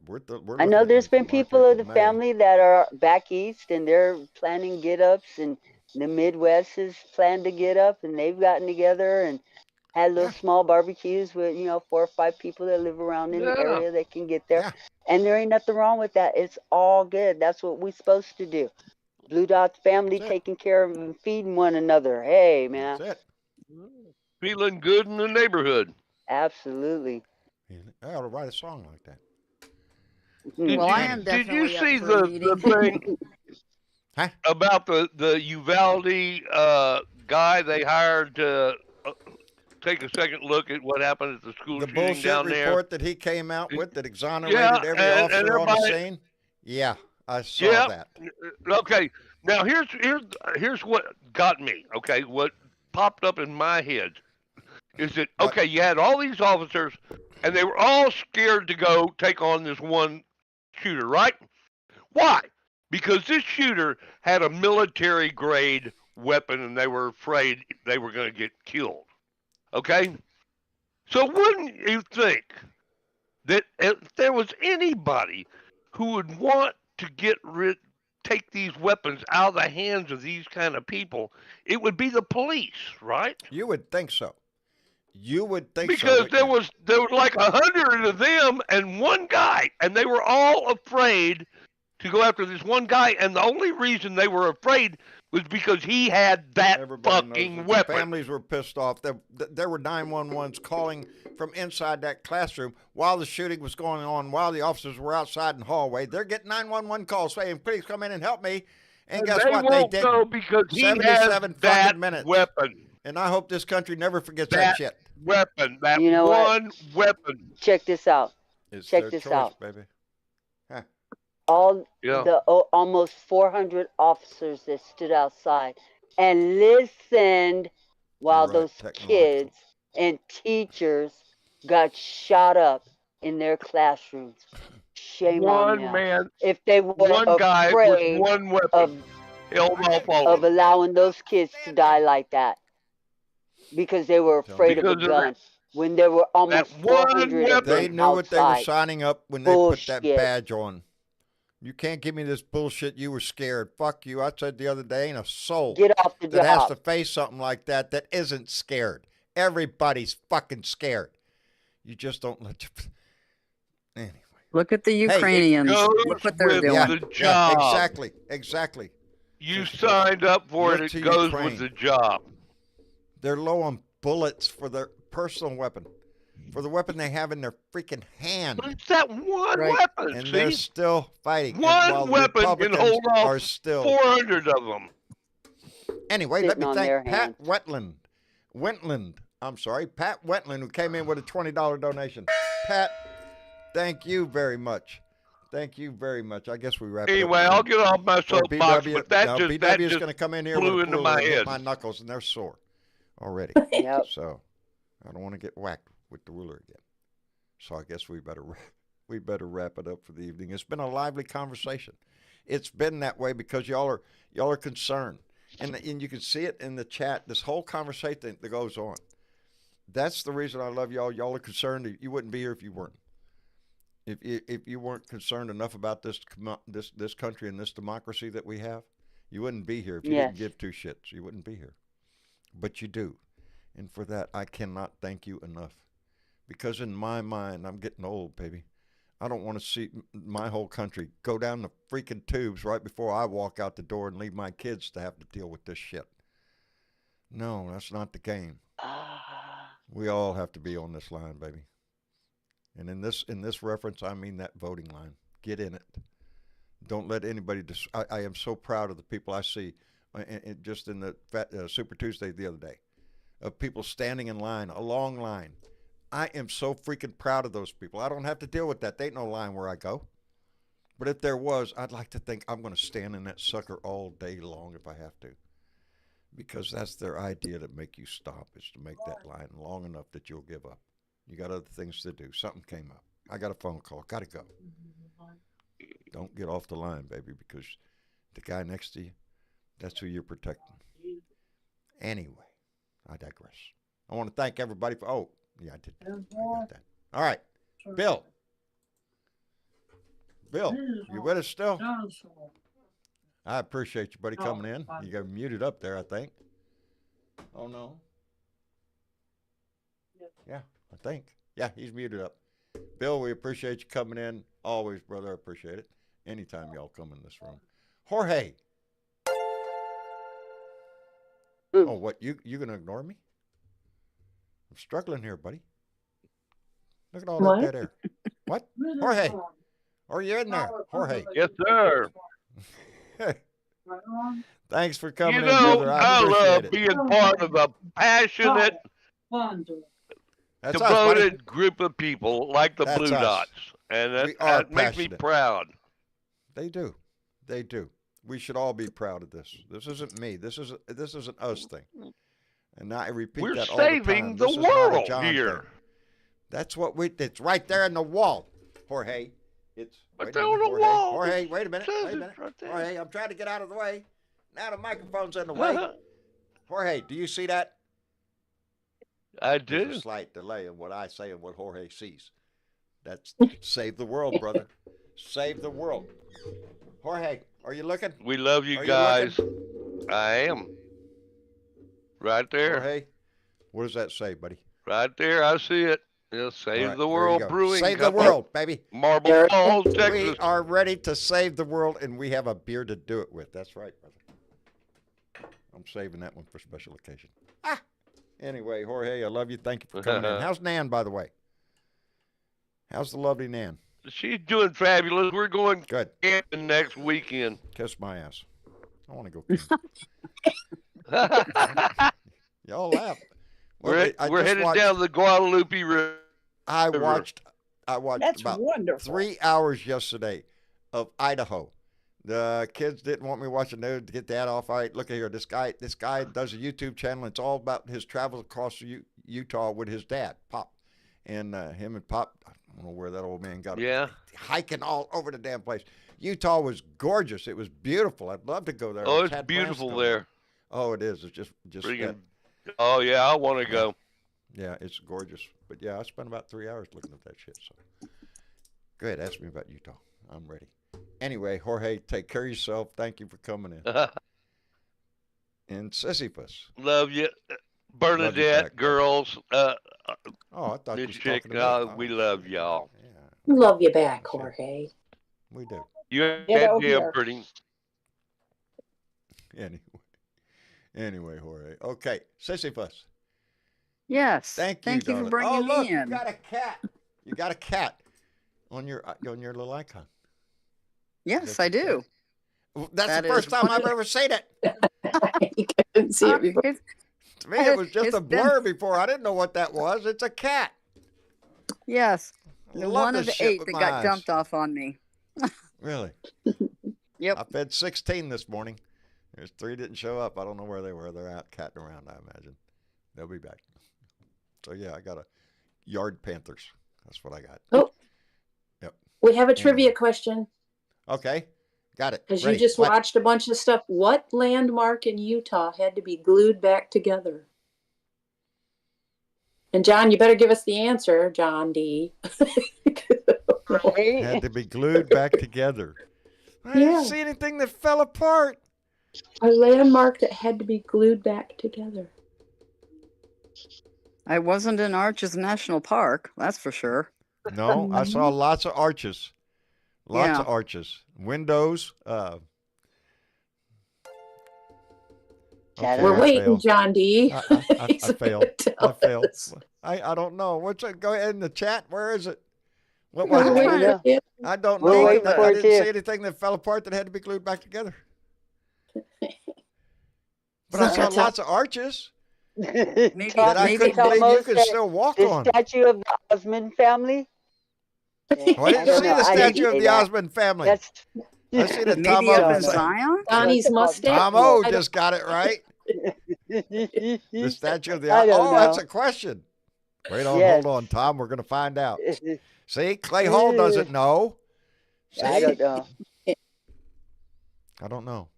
we're I know there's been people of the family that are back east, and they're planning get-ups, and the Midwest has planned to get up, and they've gotten together and had little small barbecues with 4 or 5 people that live around in the area that can get there. And there ain't nothing wrong with that. It's all good. That's what we're supposed to do. Blue Dot's family taking care of and feeding one another. Hey, man. That's it. Feeling good in the neighborhood. Absolutely. I ought to write a song like that. I am definitely Did you see the thing about the Uvalde guy they hired to take a second look at what happened at the school shooting down there? The bullshit report that he came out with that exonerated every officer on the scene? Yeah, I saw that. Okay, now here's what got me, okay? What popped up in my head is that, okay, you had all these officers, and they were all scared to go take on this one shooter, right? Why? Because this shooter had a military-grade weapon, and they were afraid they were going to get killed. Okay? So wouldn't you think that if there was anybody who would want to take these weapons out of the hands of these kind of people, it would be the police, right? You would think so. You would think because so. Because there was like 100 of them and one guy, and they were all afraid to go after this one guy, and the only reason they were afraid was because he had that fucking weapon. The families were pissed off. There were 911s calling from inside that classroom while the shooting was going on, while the officers were outside in the hallway. They're getting 911 calls saying, "Please come in and help me." And guess what? They didn't. Go because he 77 fucking minutes. Weapon. And I hope this country never forgets that shit. Weapon. That one weapon. Check this out. Check this out, baby. Huh. The almost 400 officers that stood outside and listened while those kids and teachers got shot up in their classrooms. Shame on them. Man, if they were one guy with one weapon of allowing those kids to die like that because they were afraid of a gun. When there were almost 400 of them they knew what they were signing up when they put that badge on. You can't give me this bullshit. You were scared. Fuck you. I said the other day, ain't a soul that has to face something like that isn't scared. Everybody's fucking scared. You just don't let you. Anyway. Look at the Ukrainians. Look what they're doing. Yeah, exactly. You signed up for it. It goes with the job. They're low on bullets for their personal weapon. For the weapon they have in their freaking hand. But it's that one weapon, and they're still fighting. One weapon can hold off 400 of them. Anyway, let me thank Pat Wentland. I'm sorry, Pat Wentland, who came in with a $20 donation. Pat, thank you very much. Thank you very much. I guess we wrap it up. Anyway, I'll get off my soapbox, but BW is going to come in here blew with into my head. My knuckles, and they're sore already. Yep. So I don't want to get whacked with the ruler again. So I guess we better wrap it up for the evening. It's been a lively conversation. It's been that way because y'all are concerned, and you can see it in the chat. This whole conversation that goes on. That's the reason I love y'all. Y'all are concerned. You wouldn't be here if you weren't. If you weren't concerned enough about this country and this democracy that we have, you wouldn't be here. If you didn't give two shits, you wouldn't be here. But you do, and for that I cannot thank you enough. Because in my mind, I'm getting old, baby. I don't want to see my whole country go down the freaking tubes right before I walk out the door and leave my kids to have to deal with this shit. No, that's not the game. We all have to be on this line, baby. And in this reference, I mean that voting line. Get in it. Don't let anybody. I am so proud of the people I see, just in the Super Tuesday the other day, of people standing in line, a long line. I am so freaking proud of those people. I don't have to deal with that. There ain't no line where I go. But if there was, I'd like to think I'm going to stand in that sucker all day long if I have to. Because that's their idea to make you stop, is to make that line long enough that you'll give up. You got other things to do. Something came up. I got a phone call. Got to go. Don't get off the line, baby, because the guy next to you, that's who you're protecting. Anyway, I digress. I want to thank everybody for, oh, yeah, I did that. I got that. All right, Bill. Bill, you with us still? I appreciate you, buddy, coming in. You got muted up there, I think. Oh, no. Yeah, I think. Yeah, he's muted up. Bill, we appreciate you coming in. Always, brother, I appreciate it. Anytime y'all come in this room. Jorge. Oh, what? You going to ignore me? I'm struggling here, buddy. Look at all that dead air. What? Jorge. Are you in there? Jorge. Yes, sir. Thanks for coming in, know, brother. I love it. being part of a passionate, devoted group of people like the Blue Dots. And that makes me proud. They do. They do. We should all be proud of this. This isn't me. This is an us thing. And I repeat that all the time. We're saving the world here. Thing. That's what it's right there in the wall, Jorge. It's right there on the wall. Jorge, wait a minute. Right Jorge, I'm trying to get out of the way. Now the microphone's in the way. Jorge, do you see that? I do. There's a slight delay in what I say and what Jorge sees. That's save the world, brother. Save the world. Jorge, are you looking? We love you guys. I am. Right there. Jorge, what does that say, buddy? Right there, I see it. Yeah, save the world brewing. Save the world, baby. Marble Falls, Texas. We are ready to save the world, and we have a beer to do it with. That's right, brother. I'm saving that one for special occasion. Anyway, Jorge, I love you. Thank you for coming in. How's Nan, by the way? How's the lovely Nan? She's doing fabulous. We're going camping next weekend. Kiss my ass. I want to go camping. Y'all laugh. Well, we're headed down the Guadalupe River. I watched That's about wonderful. 3 hours yesterday of Idaho. The kids didn't want me watching news to get that off. All right, look at here. This guy does a YouTube channel. It's all about his travels across Utah with his dad, Pop. And him and Pop, I don't know where that old man got him. Yeah. Hiking all over the damn place. Utah was gorgeous. It was beautiful. I'd love to go there. Oh, it's beautiful there. Oh, it is. It's just oh, yeah, I want to go. Yeah, it's gorgeous. But, yeah, I spent about 3 hours looking at that shit. So, go ahead. Ask me about Utah. I'm ready. Anyway, Jorge, take care of yourself. Thank you for coming in. And Sisyphus. Love you. Bernadette, back, girls. I thought you were talking about we love y'all. Yeah. Love you back, Jorge. We do. You're damn pretty. Anyway, Jorge. Okay, Sisyphus. Yes. Thank you for bringing me in. You got a cat. You got a cat on your little icon. Yes, I do. Well, that's the first time I've ever seen it. You couldn't see it before. To me, it was just a blur before. I didn't know what that was. It's a cat. Yes. One of the 8 that got dumped off on me. Really? Yep. I fed 16 this morning. There's 3 didn't show up. I don't know where they were. They're out catting around, I imagine. They'll be back. So, yeah, I got a yard panthers. That's what I got. Oh. Yep. We have a trivia question. Okay. Got it. Because you just watched a bunch of stuff. What landmark in Utah had to be glued back together? And John, you better give us the answer, John D. Had to be glued back together. I didn't see anything that fell apart. A landmark that had to be glued back together. I wasn't in Arches National Park, that's for sure. No, I saw lots of arches. Lots of arches. Windows. Okay, we're waiting, John D. I failed. I failed. I don't know. Go ahead in the chat. Where is it? What? We're waiting for it. I don't We're know. waiting for I it didn't too. see anything that fell apart that had to be glued back together. But So I saw that's lots of arches Maybe that I couldn't Tom believe you knows could that still walk the on. statue of the Osmond family. Well, I I didn't don't see know. the I didn't statue of say the that. Osmond family. That's I see that Tom maybe up in John. Zion. Donnie's mustache. Tom O I don't- just got it right. The statue of the I don't know. that's a question. Wait on, Yes. hold on, Tom. We're going to find out. See, Clay Hall doesn't know. See? I don't know. I don't know.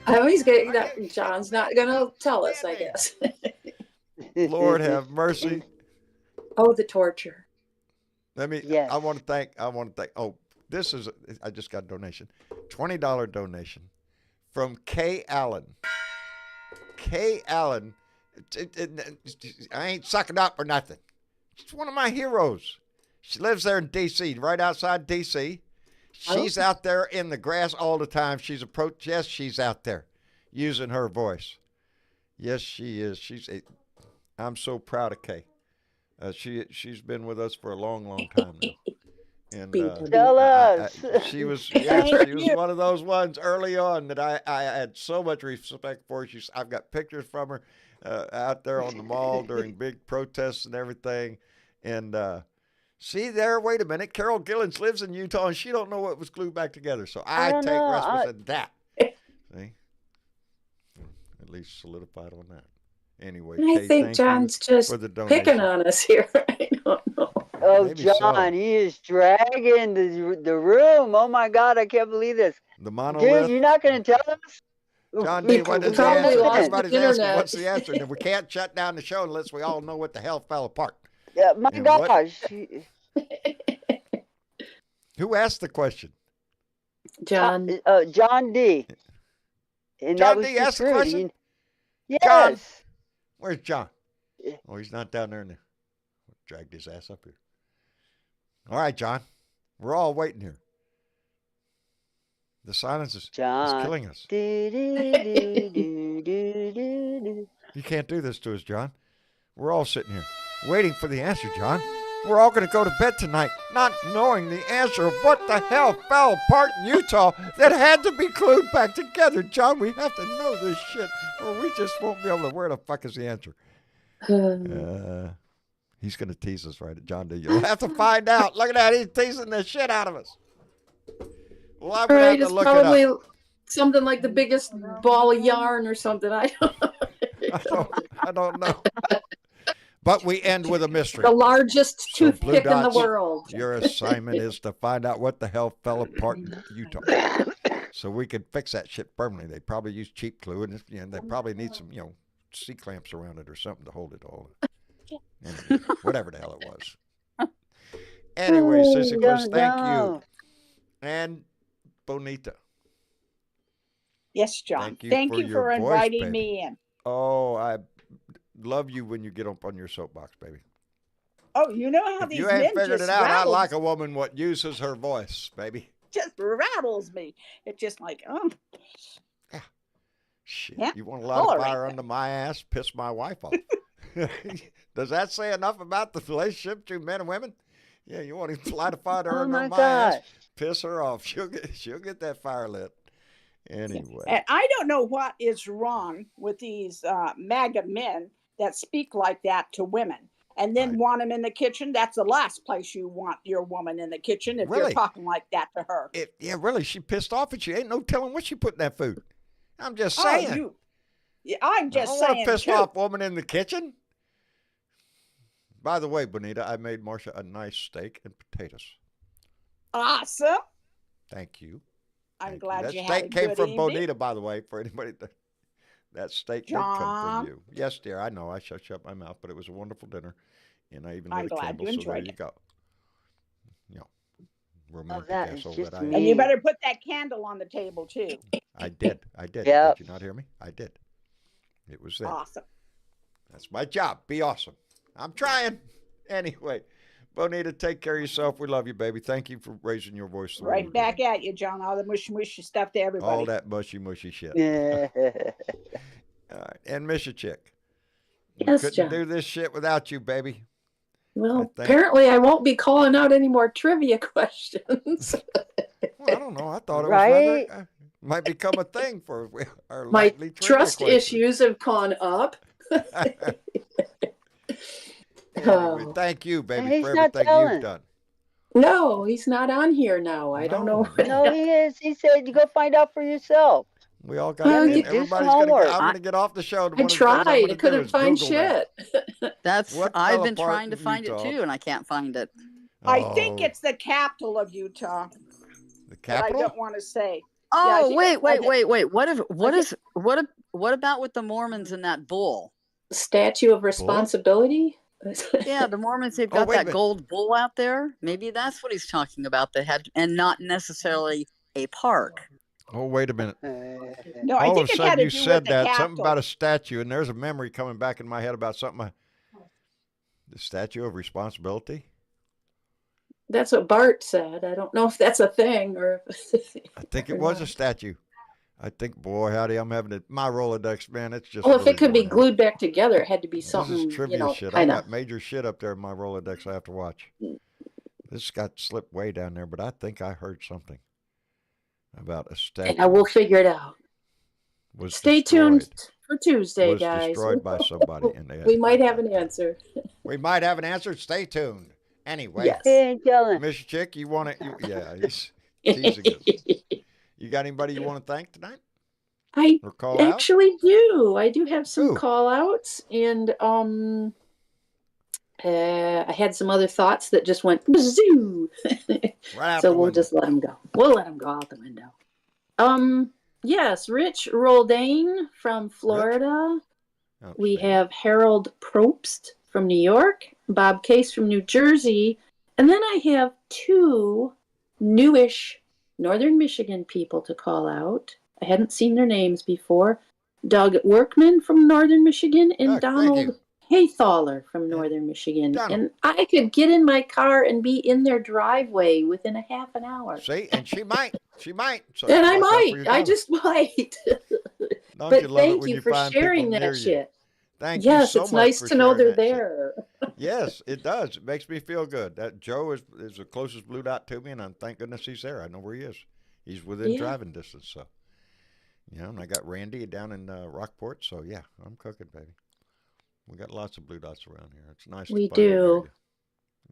I always get that. John's not gonna tell us, I guess. Lord have mercy. Oh, the torture. Let me. Yes. I want to thank. Oh, this is. I just got a donation. $20 donation from Kay Allen. Kay Allen. I ain't sucking up or nothing. She's one of my heroes. She lives there in D.C., right outside D.C. She's out there in the grass all the time. Yes, she's out there using her voice. Yes, she is. I'm so proud of Kay. She's been with us for a long, long time now. And Tell us. she was one of those ones early on that I had so much respect for. I've got pictures from her out there on the mall during big protests and everything. And see there, wait a minute. Carol Gillens lives in Utah and she don't know what was glued back together. So I take responsibility in that. See? At least solidified on that. Anyway, I Kay, think thank John's you just for the donation. picking on us here. I don't know. Oh, Maybe John, so. he is dragging the room. Oh my God, I can't believe this. The Dude, monolith. you're not going to tell us? John D, what is the Probably answer? lost the Everybody's asking, internet. what's the answer? And we can't shut down the show unless we all know what the hell fell apart. Yeah, my And what- gosh. Who asked the question? John. John D. And John that was D the asked the truth. question? Yes. John. Where's John? Oh, he's not down there now. Dragged his ass up here. All right, John. We're all waiting here. The silence is killing us. You can't do this to us, John. We're all sitting here waiting for the answer, John. We're all going to go to bed tonight not knowing the answer of what the hell fell apart in Utah that had to be glued back together. John, we have to know this shit or we just won't be able to. Where the fuck is the answer? He's going to tease us, right? John D. You'll have to find out. Look at that. He's teasing the shit out of us. Well, I'm going to have to It's look probably it up. something like the biggest ball of yarn or something. I don't know. But we end with a mystery. The largest So, Blue toothpick in the Dots, world. Your assignment is to find out what the hell fell apart in Utah. So we could fix that shit permanently. They probably use cheap glue, and they probably need some, C-clamps around it or something to hold it all. Anyway, whatever the hell it was. Anyway, Sissy Puss, thank you. And Bonita. Yes, John. Thank you for for your voice, inviting baby. me in. Oh, I love you when you get up on your soapbox, baby. Oh, you know how If these you men ain't figured just it out, I rattle, like a woman what uses her voice, baby. just rattles me. It's just like, Shit. Yeah, You want to light a tolerate fire that. under my ass, piss my wife off. Does that say enough about the relationship between men and women? Yeah, you want to light a fire under my my ass, God. piss her off. She'll get that fire lit. Anyway. And I don't know what is wrong with these MAGA men that speak like that to women and then want them in the kitchen. That's the last place you want your woman in the kitchen if Really? you're talking like that to her. Yeah, really, she pissed off at you. Ain't no telling what she put in that food. I'm just saying. I'm just I don't saying. want a pissed too. off woman in the kitchen. By the way, Bonita, I made Marcia a nice steak and potatoes. Awesome. Thank you. I'm glad that you had a steak came good from evening. Bonita, by the way, for anybody that steak did come John. from you. Yes, dear, I know. I shut my mouth, but it was a wonderful dinner, and I even I'm lit a glad candle, you so there enjoyed you it. go. Romantic that is asshole just that I am. And you better put that candle on the table too. I did. Yep. Did you not hear me? I did. It was there. Awesome. That's my job. Be awesome. I'm trying. Anyway, Bonita, take care of yourself. We love you, baby. Thank you for raising your voice. the way Right you back did. at you, John. All the mushy stuff to everybody. All that mushy shit. Yeah. All right. And Miss you, chick. We Yes, couldn't John. do this shit without you, baby. Well, apparently I won't be calling out any more trivia questions. Well, I don't know. I thought it was rather might become a thing for our my lightly trivia trust questions. issues have gone up. Anyway, thank you, baby, for everything you've done. No, he's not on here now. I don't know. No, he is. He said you go find out for yourself. We all got to. Everybody's going to. I'm going to get off the show. I tried. I couldn't find shit. I've been trying to find it too, and I can't find it. I think it's the capital of Utah. The capital? I don't want to say. Oh, wait. What about with the Mormons and that bull? Statue of Responsibility? Yeah, the Mormons, they've got that gold bull out there. Maybe that's what he's talking about. That had, and not necessarily a park. Oh, wait a minute. No, all I think of a sudden it had to you do said with the that, capital. something about a statue, and there's a memory coming back in my head about something. The Statue of Responsibility? That's what Bart said. I don't know if that's a thing or. I think it was a statue. I think, boy, howdy, I'm having it. My Rolodex, man, it's just. Well, if it could be glued back together, it had to be something. This is trivia shit. I got major shit up there in my Rolodex I have to watch. This got slipped way down there, but I think I heard something about a statue. I will figure it out. Stay tuned for Tuesday, guys. Destroyed by somebody. We might have an answer. We might have an answer. Stay tuned. Anyway, yes. Mr. Chick, you want to? Yeah, he's teasing us. You got anybody you want to thank tonight? I actually do. I do have some call outs, and I had some other thoughts that just went zoo. So we'll just let them go. We'll let them go out the window. Yes, Rich Roldain from Florida. We have Harold Probst from New York, Bob Case from New Jersey, and then I have two newish Northern Michigan people to call out. I hadn't seen their names before. Doug Workman from Northern Michigan and Donald Haythaler from Northern Michigan. Donald. And I could get in my car and be in their driveway within a half an hour. See, and she might. So and I might. I just might. Don't but you love thank it when you for sharing that shit. Thank you so much. Yes, it's nice to know they're there. Yes, it does. It makes me feel good. That Joe is the closest blue dot to me, and thank goodness he's there. I know where he is. He's within driving distance. So, and I got Randy down in Rockport. So, yeah, I'm cooking, baby. We got lots of blue dots around here. It's nice. We do.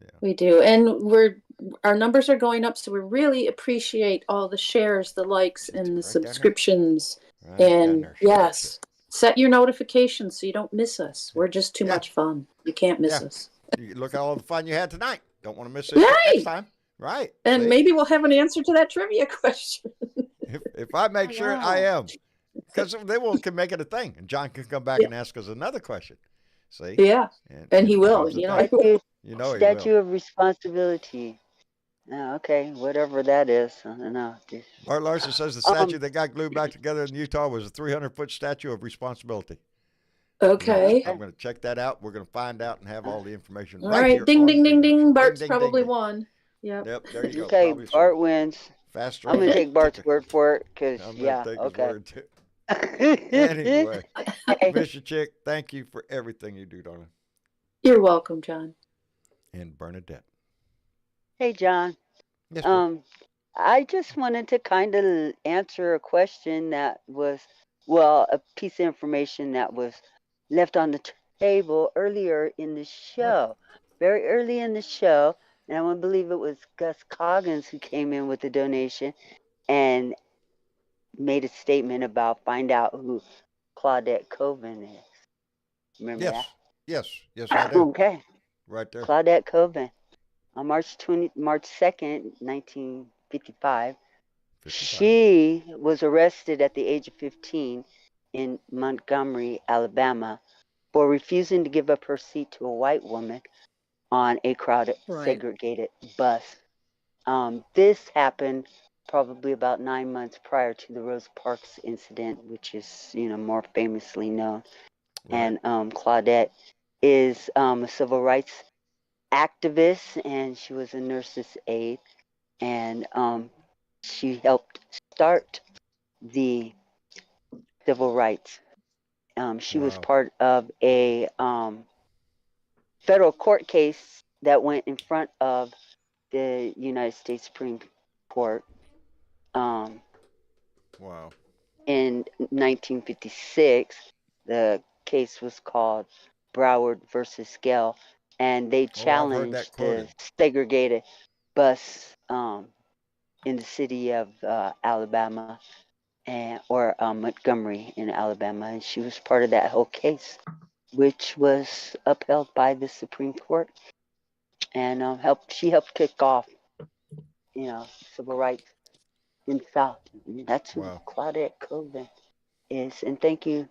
Yeah. We do. And our numbers are going up, so we really appreciate all the shares, the likes, and the subscriptions. And yes, set your notifications so you don't miss us. We're just too much fun. You can't miss us. You look at all the fun you had tonight. Don't want to miss it next time. Right. And maybe we'll have an answer to that trivia question. if I make sure I am. Because then can make it a thing. And John can come back and ask us another question. See? Yeah. And he will. Statue of Responsibility. Oh, okay, whatever that is. I don't know. Bart Larson says the statue that got glued back together in Utah was a 300-foot statue of responsibility. Okay. I'm going to check that out. We're going to find out and have all the information. All right. Ding, ding, ding, ding. Bart's probably won. Yep. There you go. Okay, Bart wins. Faster. I'm going to take Bart's word for it because, I'm going to take his word too. Anyway, Mr. Chick, thank you for everything you do, darling. You're welcome, John. And Bernadette. Hey, John. Yes, I just wanted to kind of answer a question that was, a piece of information that was left on the table earlier in the show, very early in the show. And I want to believe it was Gus Coggins who came in with the donation and made a statement about find out who Claudette Coven is. Remember that? Yes, I do. Okay. Right there. Claudette Coven. On March 2nd, 1955, she was arrested at the age of 15 in Montgomery, Alabama, for refusing to give up her seat to a white woman on a crowded, segregated bus. This happened probably about 9 months prior to the Rosa Parks incident, which is, more famously known. Right. And Claudette is a civil rights activist, and she was a nurse's aide, and she helped start the civil rights. She was part of a federal court case that went in front of the United States Supreme Court. Wow. In 1956, the case was called Broward versus Gale, and they challenged the segregated bus in the city of Alabama, or Montgomery in Alabama, and she was part of that whole case, which was upheld by the Supreme Court, and she helped kick off, civil rights in the South. And that's who Claudette Colvin is, and thank you,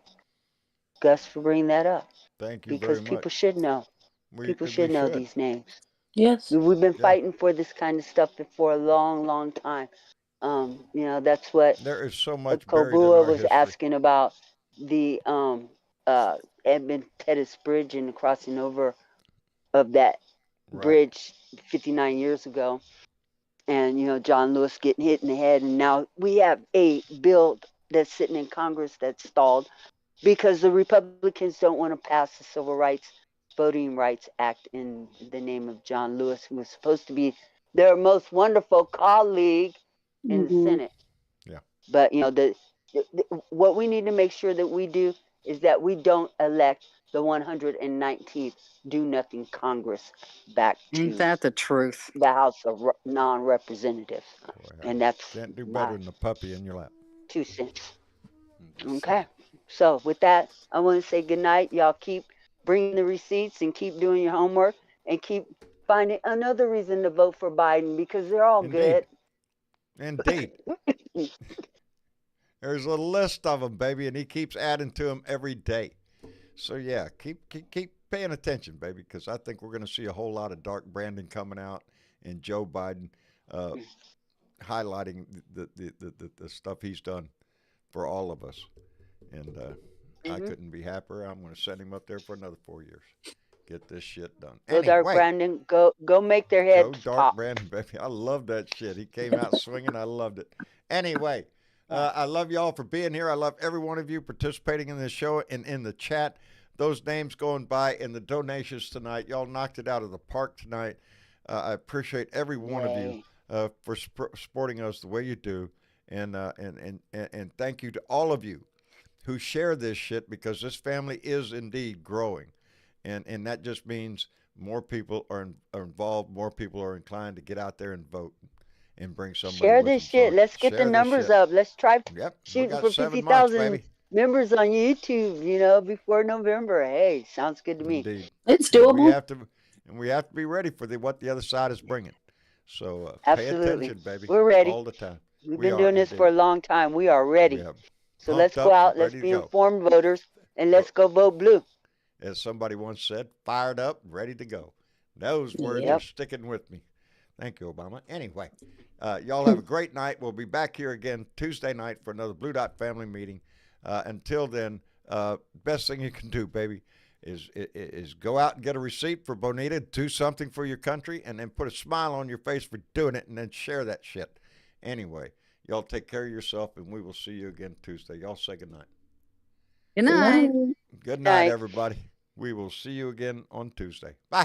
Gus, for bringing that up. Thank you because very much. People should know. People should know these names. Yes. We've been fighting for this kind of stuff for a long, long time. That's what there is so much Kobua was history. asking about the Edmund Pettus Bridge and the crossing over of that bridge 59 years ago. And, John Lewis getting hit in the head. And now we have a bill that's sitting in Congress that's stalled because the Republicans don't want to pass the Civil Rights Voting Rights Act in the name of John Lewis, who was supposed to be their most wonderful colleague in the Senate. Yeah. But, what we need to make sure that we do is that we don't elect the 119th do-nothing Congress back to Ain't that the truth? The House of Non-Representatives. And that's can't do better than a puppy in your lap. 2 cents. Okay. So with that, I want to say good night. Y'all keep bringing the receipts and keep doing your homework and keep finding another reason to vote for Biden because they're all good. Indeed. There's a list of them, baby, and he keeps adding to them every day. So yeah, keep paying attention, baby, because I think we're going to see a whole lot of dark branding coming out and Joe Biden highlighting the stuff he's done for all of us. And I couldn't be happier. I'm going to send him up there for another 4 years. Get this shit done. Go dark Brandon. Go make their heads Go dark Brandon, baby. I love that shit. He came out swinging. I loved it. Anyway, I love y'all for being here. I love every one of you participating in this show and in the chat. Those names going by and the donations tonight. Y'all knocked it out of the park tonight. I appreciate every one of you for supporting us the way you do. And thank you to all of you who share this shit because this family is indeed growing. And that just means more people are involved, more people are inclined to get out there and vote and bring somebody Share with this them. shit. So Let's get the numbers up. Let's try shooting for 50,000 members on YouTube, before November. Hey, sounds good to me. Indeed. It's doable. We have to be ready for what the other side is bringing. So pay attention, baby. We're ready. All the time. We've been doing this for a long time. We are ready. So let's go out. Let's be informed voters, and let's go vote blue. As somebody once said, fired up, ready to go. Those words are sticking with me. Thank you, Obama. Anyway, y'all have a great night. We'll be back here again Tuesday night for another Blue Dot family meeting. Until then, best thing you can do, baby, is go out and get a receipt for Bonita, do something for your country, and then put a smile on your face for doing it, and then share that shit. Anyway, y'all take care of yourself, and we will see you again Tuesday. Y'all say good night. Good night. Good night, everybody. We will see you again on Tuesday. Bye.